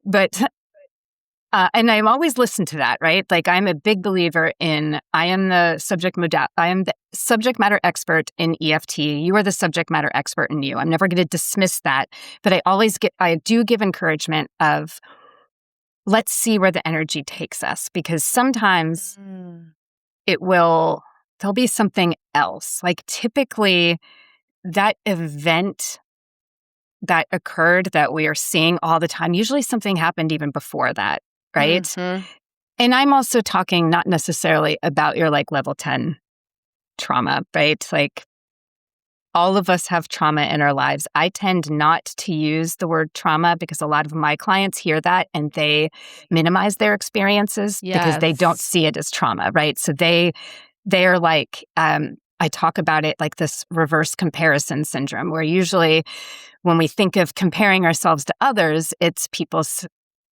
But, and I'm always listen to that, right? Like I'm a big believer in, I am the subject matter expert in EFT. You are the subject matter expert in you. I'm never going to dismiss that. But I do give encouragement of, let's see where the energy takes us, because sometimes there'll be something else. Like typically that event that occurred that we are seeing all the time, usually something happened even before that, right? Mm-hmm. And I'm also talking not necessarily about your like level 10 trauma, right? Like all of us have trauma in our lives. I tend not to use the word trauma because a lot of my clients hear that and they minimize their experiences because they don't see it as trauma, right? So they're like, I talk about it like this reverse comparison syndrome, where usually when we think of comparing ourselves to others, it's people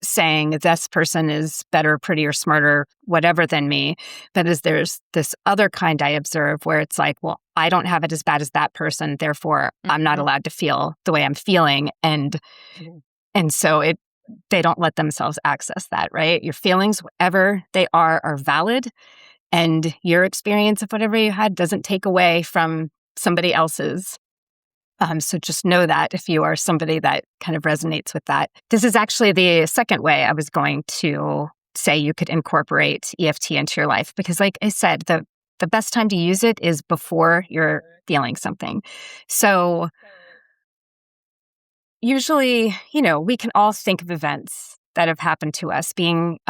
saying this person is better, prettier, smarter, whatever than me. But there's this other kind I observe where it's like, well, I don't have it as bad as that person, therefore I'm not allowed to feel the way I'm feeling. And so they don't let themselves access that, right? Your feelings, whatever they are valid. And your experience of whatever you had doesn't take away from somebody else's. So just know that if you are somebody that kind of resonates with that. This is actually the second way I was going to say you could incorporate EFT into your life. Because like I said, the best time to use it is before you're feeling something. So usually, you know, we can all think of events that have happened to us, being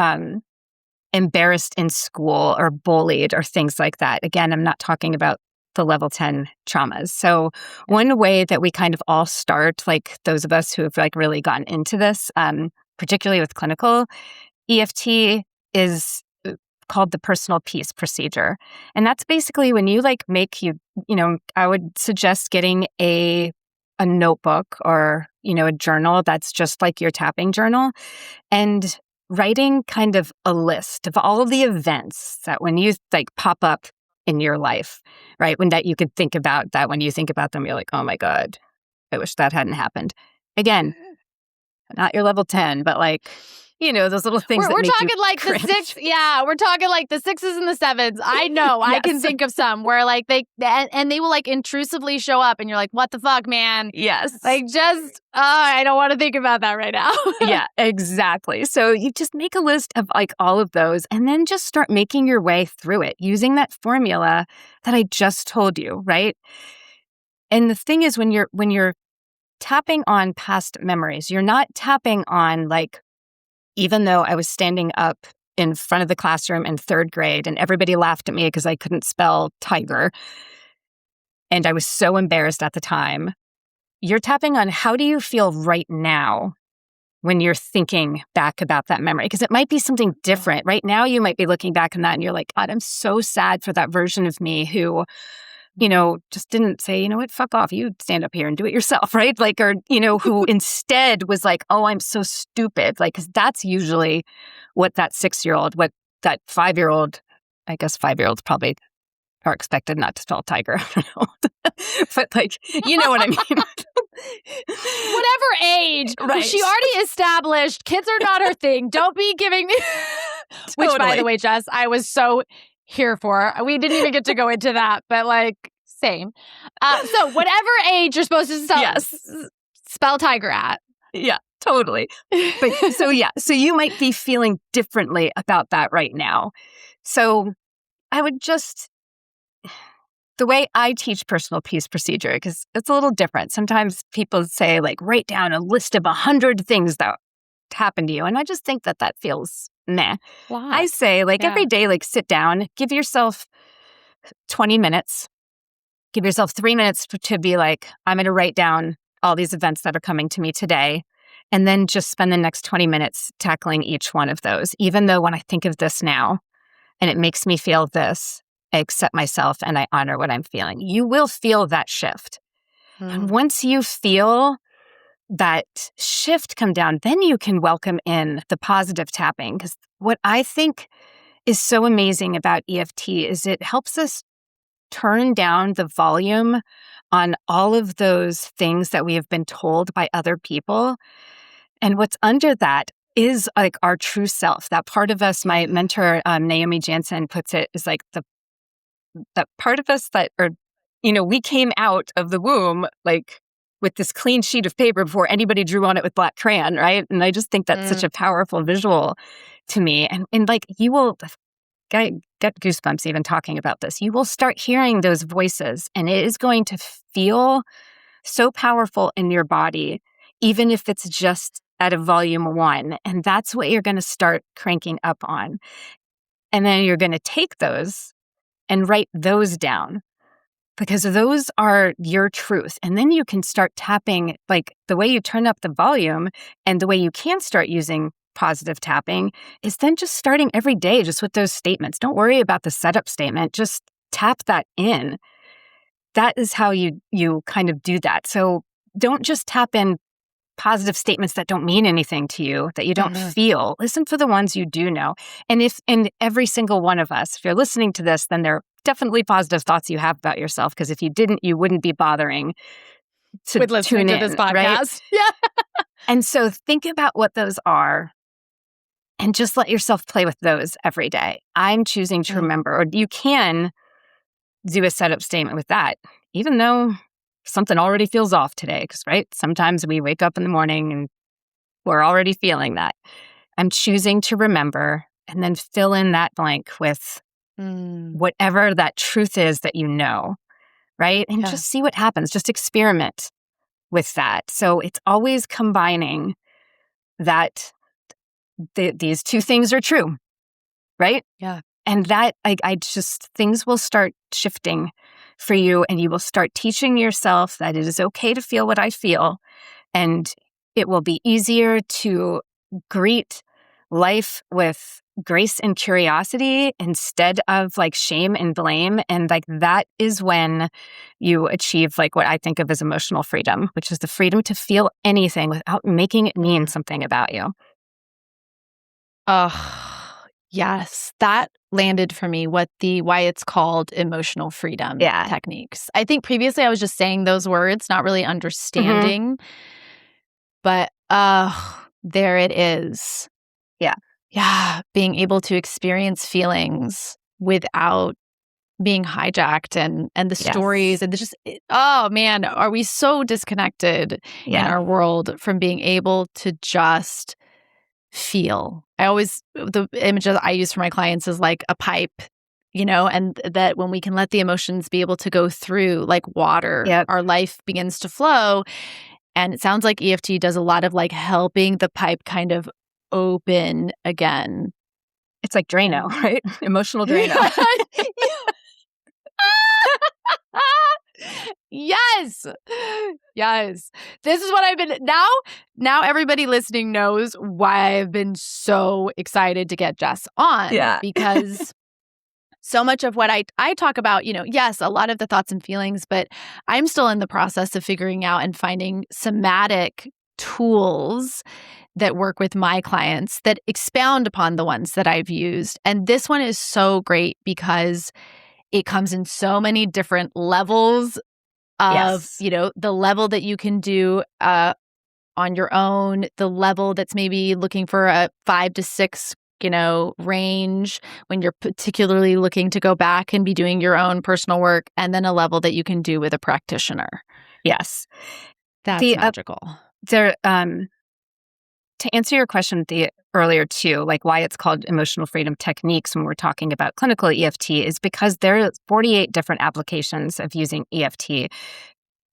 embarrassed in school or bullied or things like that. Again, I'm not talking about the level 10 traumas. So one way that we kind of all start, like those of us who have like really gotten into this, particularly with clinical EFT, is called the personal peace procedure. And that's basically when you like I would suggest getting a notebook or, a journal that's just like your tapping journal, and writing kind of a list of all of the events that when you like pop up in your life, right? When that you could think about that, when you think about them, you're like, oh my God, I wish that hadn't happened. Again, not your level 10, but like, those little things we're that make talking you like cringe. the six. Yeah, we're talking like the 6s and the 7s. I know. Yes. I can think of some where like they will like intrusively show up and you're like, what the fuck, man? Yes. Like just, I don't want to think about that right now. Yeah, exactly. So you just make a list of like all of those and then just start making your way through it using that formula that I just told you, right? And the thing is when you're tapping on past memories, you're not tapping on like, even though I was standing up in front of the classroom in 3rd grade and everybody laughed at me because I couldn't spell tiger, and I was so embarrassed at the time, you're tapping on how do you feel right now when you're thinking back about that memory? Because it might be something different. Right now, you might be looking back on that and you're like, God, I'm so sad for that version of me who, just didn't say, you know what, fuck off, you stand up here and do it yourself, right? Like, or, who instead was like, oh, I'm so stupid. Like, because that's usually what that 6-year-old, what that 5-year-old, I guess 5-year-olds probably are expected not to spell tiger. I don't know. But like, you know what I mean? Whatever age. Right. She already established kids are not her thing. Don't be giving me. Which, by the way, Jess, I was so here for. We didn't even get to go into that, but like, same. So whatever age you're supposed to spell tiger at. Yeah, totally. But so you might be feeling differently about that right now. So I would just, the way I teach personal peace procedure, because it's a little different. Sometimes people say like, write down a list of 100 things that happened to you. And I just think that feels meh. I say like every day, like sit down, give yourself 20 minutes, give yourself 3 minutes to be like, I'm going to write down all these events that are coming to me today. And then just spend the next 20 minutes tackling each one of those. Even though when I think of this now and it makes me feel this, I accept myself and I honor what I'm feeling. You will feel that shift. And once you feel that shift come down, then you can welcome in the positive tapping. Because what I think is so amazing about EFT is it helps us turn down the volume on all of those things that we have been told by other people. And what's under that is like our true self. That part of us, my mentor, Naomi Jansen, puts it, is like that part of us that are, we came out of the womb like with this clean sheet of paper before anybody drew on it with black crayon, right? And I just think that's such a powerful visual to me. And like you will get goosebumps even talking about this. You will start hearing those voices and it is going to feel so powerful in your body, even if it's just at a volume 1. And that's what you're going to start cranking up on. And then you're going to take those and write those down because those are your truth. And then you can start tapping, like the way you turn up the volume and the way you can start using positive tapping is then just starting every day just with those statements. Don't worry about the setup statement. Just tap that in. That is how you kind of do that. So don't just tap in positive statements that don't mean anything to you, that you don't feel. Listen for the ones you do know. And if in every single one of us, if you're listening to this, then there are definitely positive thoughts you have about yourself. Because if you didn't, you wouldn't be bothering with listening to this podcast. Right? Yeah. And so think about what those are and just let yourself play with those every day. I'm choosing to remember, or you can do a setup statement with that, even though something already feels off today, because, right, sometimes we wake up in the morning and we're already feeling that. I'm choosing to remember and then fill in that blank with whatever that truth is that you know, right? And just see what happens. Just experiment with that. So it's always combining that these two things are true, right? Yeah. And that, I just, things will start shifting for you and you will start teaching yourself that it is okay to feel what I feel. And it will be easier to greet life with grace and curiosity instead of like shame and blame. And like that is when you achieve like what I think of as emotional freedom, which is the freedom to feel anything without making it mean something about you. Yes, that landed for me why it's called emotional freedom techniques. I think previously I was just saying those words, not really understanding, but there it is. Yeah. Yeah, being able to experience feelings without being hijacked and the stories and oh man, are we so disconnected in our world from being able to just feel. The images I use for my clients is like a pipe, and that when we can let the emotions be able to go through like water, our life begins to flow. And it sounds like EFT does a lot of like helping the pipe kind of open again. It's like Drano, right? Emotional Drano. Yes. This is what I've been now everybody listening knows why I've been so excited to get Jess on. Yeah. Because so much of what I talk about, yes, a lot of the thoughts and feelings, but I'm still in the process of figuring out and finding somatic tools that work with my clients that expound upon the ones that I've used. And this one is so great because it comes in so many different levels of, the level that you can do on your own, the level that's maybe looking for a 5 to 6, range when you're particularly looking to go back and be doing your own personal work, and then a level that you can do with a practitioner. Yes. That's magical. To answer your question earlier too, like why it's called emotional freedom techniques when we're talking about clinical EFT is because there are 48 different applications of using EFT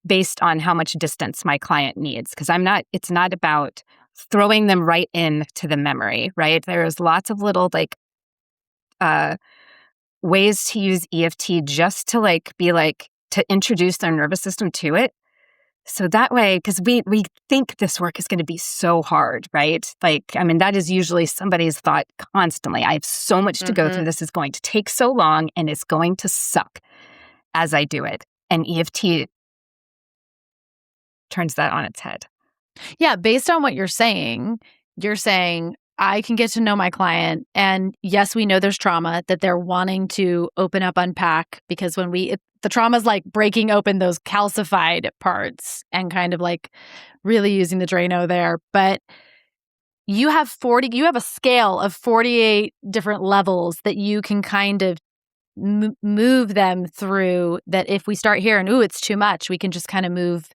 based on how much distance my client needs. Because it's not about throwing them right into the memory, right? There's lots of little ways to use EFT just to to introduce their nervous system to it. So that way, because we think this work is going to be so hard, right? That is usually somebody's thought constantly. I have so much to go through. This is going to take so long and it's going to suck as I do it. And EFT turns that on its head. Yeah, based on what you're saying I can get to know my client. And yes, we know there's trauma that they're wanting to open up, unpack, because the trauma is like breaking open those calcified parts and kind of like really using the Drano there. But you have a scale of 48 different levels that you can kind of move them through, that if we start here and, it's too much, we can just kind of move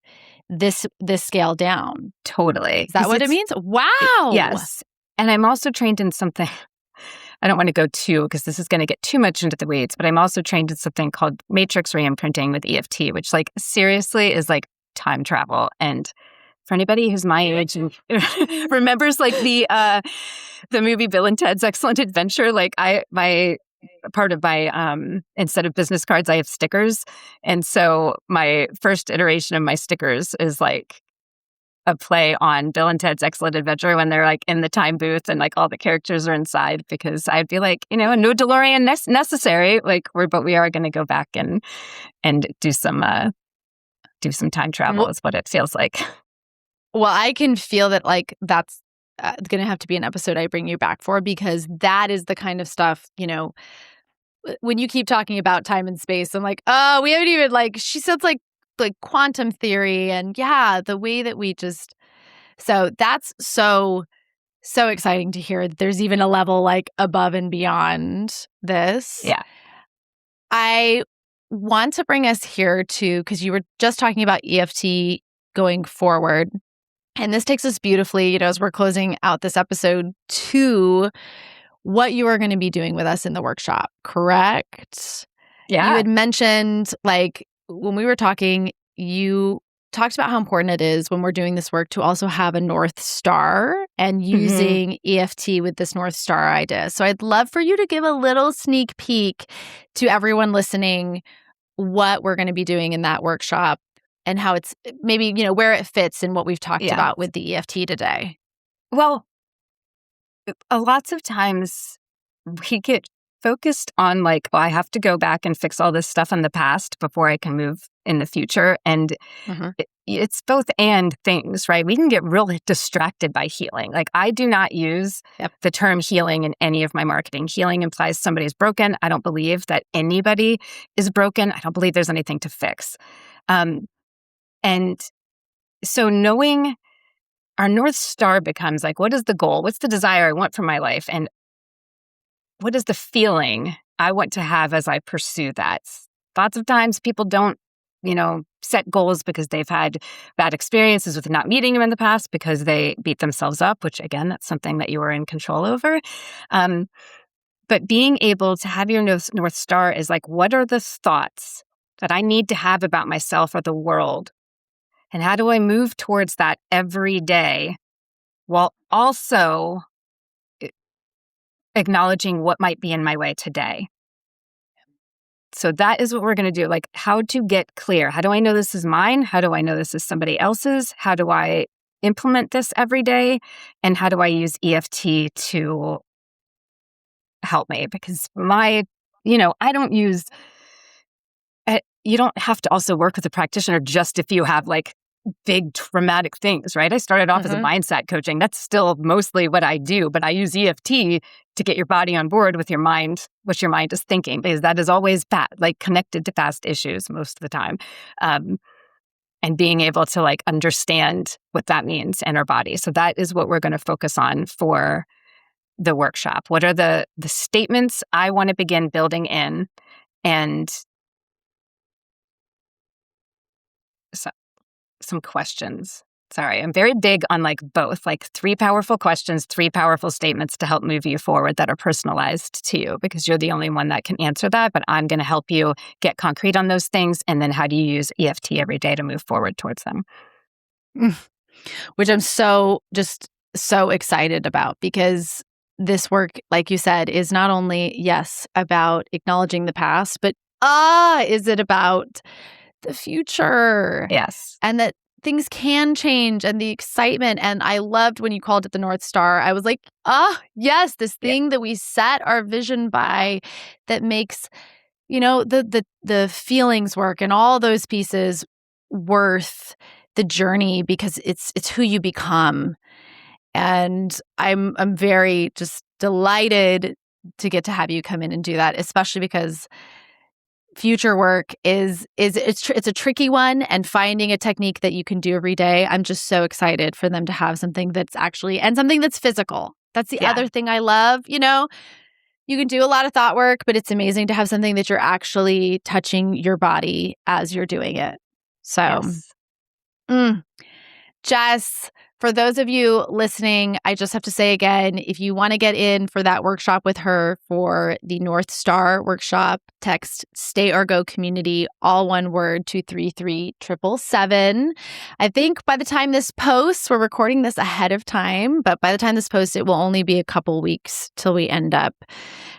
this scale down. Totally. Is that what it means? Wow. Yes. And I'm also trained in something, I don't want to go because this is going to get too much into the weeds, but I'm also trained in something called matrix reimprinting with EFT, which seriously is like time travel. And for anybody who's my age and remembers the movie Bill and Ted's Excellent Adventure, part of my instead of business cards, I have stickers. And so my first iteration of my stickers is a play on Bill and Ted's Excellent Adventure when they're in the time booth and all the characters are inside, because I'd be no DeLorean necessary, but we are going to go back and do some time travel is what it feels like. Well, I can feel that that's going to have to be an episode I bring you back for, because that is the kind of stuff, when you keep talking about time and space, I'm oh, we haven't even she said like quantum theory, and the way that we just, so that's so exciting to hear that there's even a level above and beyond this. Yeah. I want to bring us here to, because you were just talking about EFT going forward, and this takes us beautifully, as we're closing out this episode, to what you are going to be doing with us in the workshop, correct? Yeah. You had mentioned, when we were talking, you talked about how important it is when we're doing this work to also have a North Star and using EFT with this North Star idea. So I'd love for you to give a little sneak peek to everyone listening what we're going to be doing in that workshop and how it's maybe, where it fits in what we've talked about with the EFT today. Well, lots of times we get focused on I have to go back and fix all this stuff in the past before I can move in the future. And it's both and things, right? We can get really distracted by healing. I do not use the term healing in any of my marketing. Healing implies somebody's broken. I don't believe that anybody is broken. I don't believe there's anything to fix. And so knowing our North Star becomes what is the goal? What's the desire I want for my life? And what is the feeling I want to have as I pursue that? Lots of times people don't, set goals because they've had bad experiences with not meeting them in the past, because they beat themselves up, which again, that's something that you are in control over. But being able to have your North Star is what are the thoughts that I need to have about myself or the world? And how do I move towards that every day while also acknowledging what might be in my way today? So that is what we're going to do. How to get clear. How do I know this is mine? How do I know this is somebody else's? How do I implement this every day? And how do I use EFT to help me? Because I don't use, you don't have to also work with a practitioner just if you have big traumatic things, right? I started off as a mindset coaching. That's still mostly what I do, but I use EFT to get your body on board with your mind, what your mind is thinking, because that is always connected to past issues most of the time. and being able to like understand what that means in our body. So that is what we're going to focus on for the workshop. What are the statements I want to begin building in? And so, some questions. Sorry, I'm very big on like both, like 3 powerful questions, 3 powerful statements to help move you forward that are personalized to you, because you're the only one that can answer that. But I'm going to help you get concrete on those things. And then how do you use EFT every day to move forward towards them? Which I'm so excited about, because this work, like you said, is not only, yes, about acknowledging the past, but is it about the future? Yes. And that things can change, and the excitement. And I loved when you called it the North Star. I was like, yes, this thing that we set our vision by, that makes, the feelings work and all those pieces worth the journey, because it's who you become. And I'm very just delighted to get to have you come in and do that, especially because future work it's a tricky one, and finding a technique that you can do every day. I'm just so excited for them to have something that's actually, and something that's physical. That's the other thing I love. You can do a lot of thought work, but it's amazing to have something that you're actually touching your body as you're doing it. So, Jess, for those of you listening, I just have to say again, if you want to get in for that workshop with her for the North Star workshop, text Stay or Go Community, all one word, 233-777. I think by the time this posts, we're recording this ahead of time, but by the time this posts, it will only be a couple weeks till we end up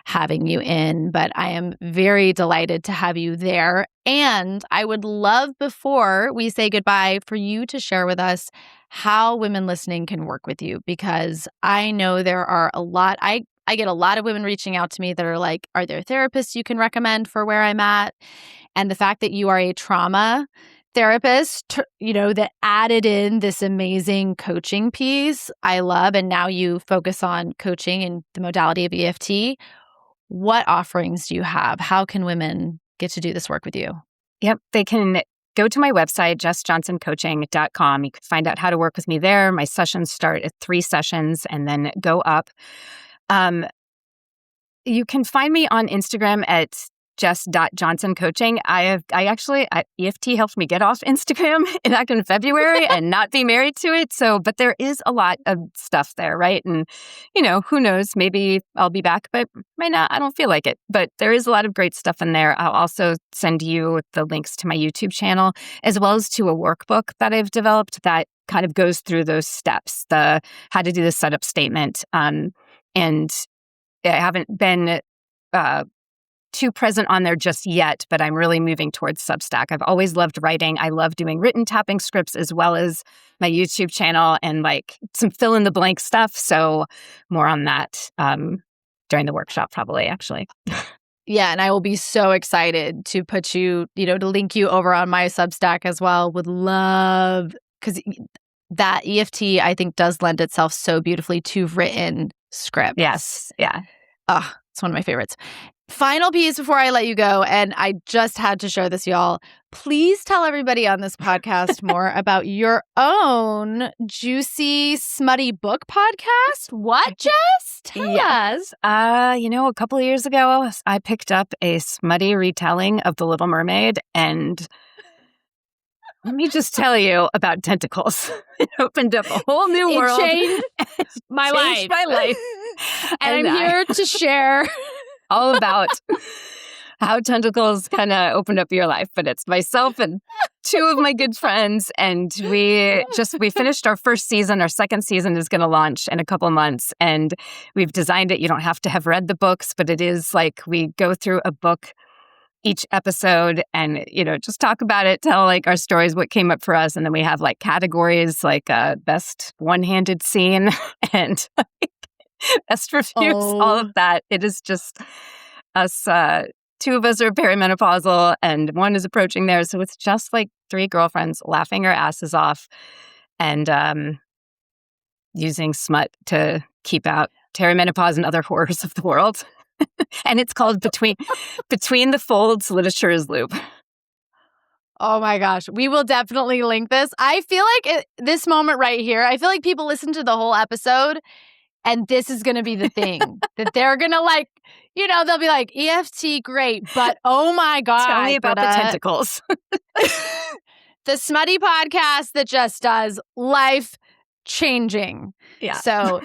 having you in. But I am very delighted to have you there. And I would love, before we say goodbye, for you to share with us how women listening can work with you, because I know there are a lot. I get a lot of women reaching out to me that are like, are there therapists you can recommend for where I'm at? And the fact that you are a trauma therapist, that added in this amazing coaching piece, I love. And now you focus on coaching in the modality of EFT. What offerings do you have? How can women get to do this work with you? Yep, they can go to my website, jessjohnsoncoaching.com. You can find out how to work with me there. My sessions start at 3 sessions and then go up. You can find me on Instagram at jess.johnsoncoaching. EFT helped me get off Instagram back in February and not be married to it. But there is a lot of stuff there, right? And, who knows, maybe I'll be back, but might not. I don't feel like it. But there is a lot of great stuff in there. I'll also send you the links to my YouTube channel, as well as to a workbook that I've developed that kind of goes through those steps, the how to do the setup statement. And I haven't been too present on there just yet, but I'm really moving towards Substack. I've always loved writing. I love doing written tapping scripts, as well as my YouTube channel and like some fill in the blank stuff. So more on that during the workshop, probably, actually. Yeah, and I will be so excited to put you, to link you over on my Substack as well. Would love, because that EFT, I think, does lend itself so beautifully to written scripts. Yes, yeah. It's one of my favorites. Final piece before I let you go, and I just had to share this, y'all. Please tell everybody on this podcast more about your own juicy, smutty book podcast. What, Jess? Tell us. A couple of years ago, I picked up a smutty retelling of The Little Mermaid, and let me just tell you about tentacles. It opened up a whole new world. Changed my life. And I'm here to share all about how tentacles kind of opened up your life. But it's myself and 2 of my good friends. And we finished our first season. Our second season is going to launch in a couple months. And we've designed it. You don't have to have read the books, but it is like we go through a book each episode and, just talk about it, tell like our stories, what came up for us. And then we have like categories like best one-handed scene and best reviews, all of that. It is just us. 2 of us are perimenopausal and 1 is approaching there. So it's just like 3 girlfriends laughing our asses off and using smut to keep out perimenopause and other horrors of the world. And it's called Between the Folds, Literature's Loop. Oh my gosh. We will definitely link this. I feel like this moment right here, I feel like people listen to the whole episode and this is going to be the thing that they're going to like, they'll be like, EFT, great. But oh my God. Tell me about the tentacles. The smutty podcast that just does life changing. Yeah. So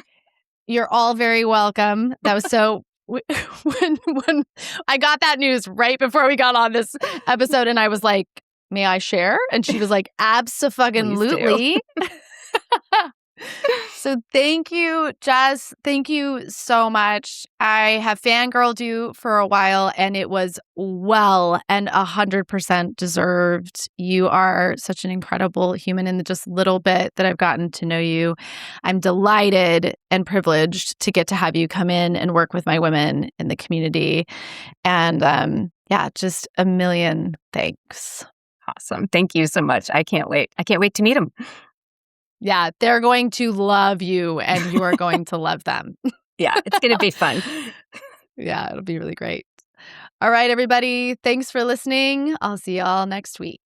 you're all very welcome. That was so when I got that news right before we got on this episode and I was like, may I share? And she was like, abso-fucking-lutely. So thank you, Jess. Thank you so much. I have fangirled you for a while and it was well and 100% deserved. You are such an incredible human in the just little bit that I've gotten to know you. I'm delighted and privileged to get to have you come in and work with my women in the community. And just a million thanks. Awesome. Thank you so much. I can't wait. I can't wait to meet them. Yeah, they're going to love you and you are going to love them. Yeah, it's going to be fun. Yeah, it'll be really great. All right, everybody. Thanks for listening. I'll see y'all next week.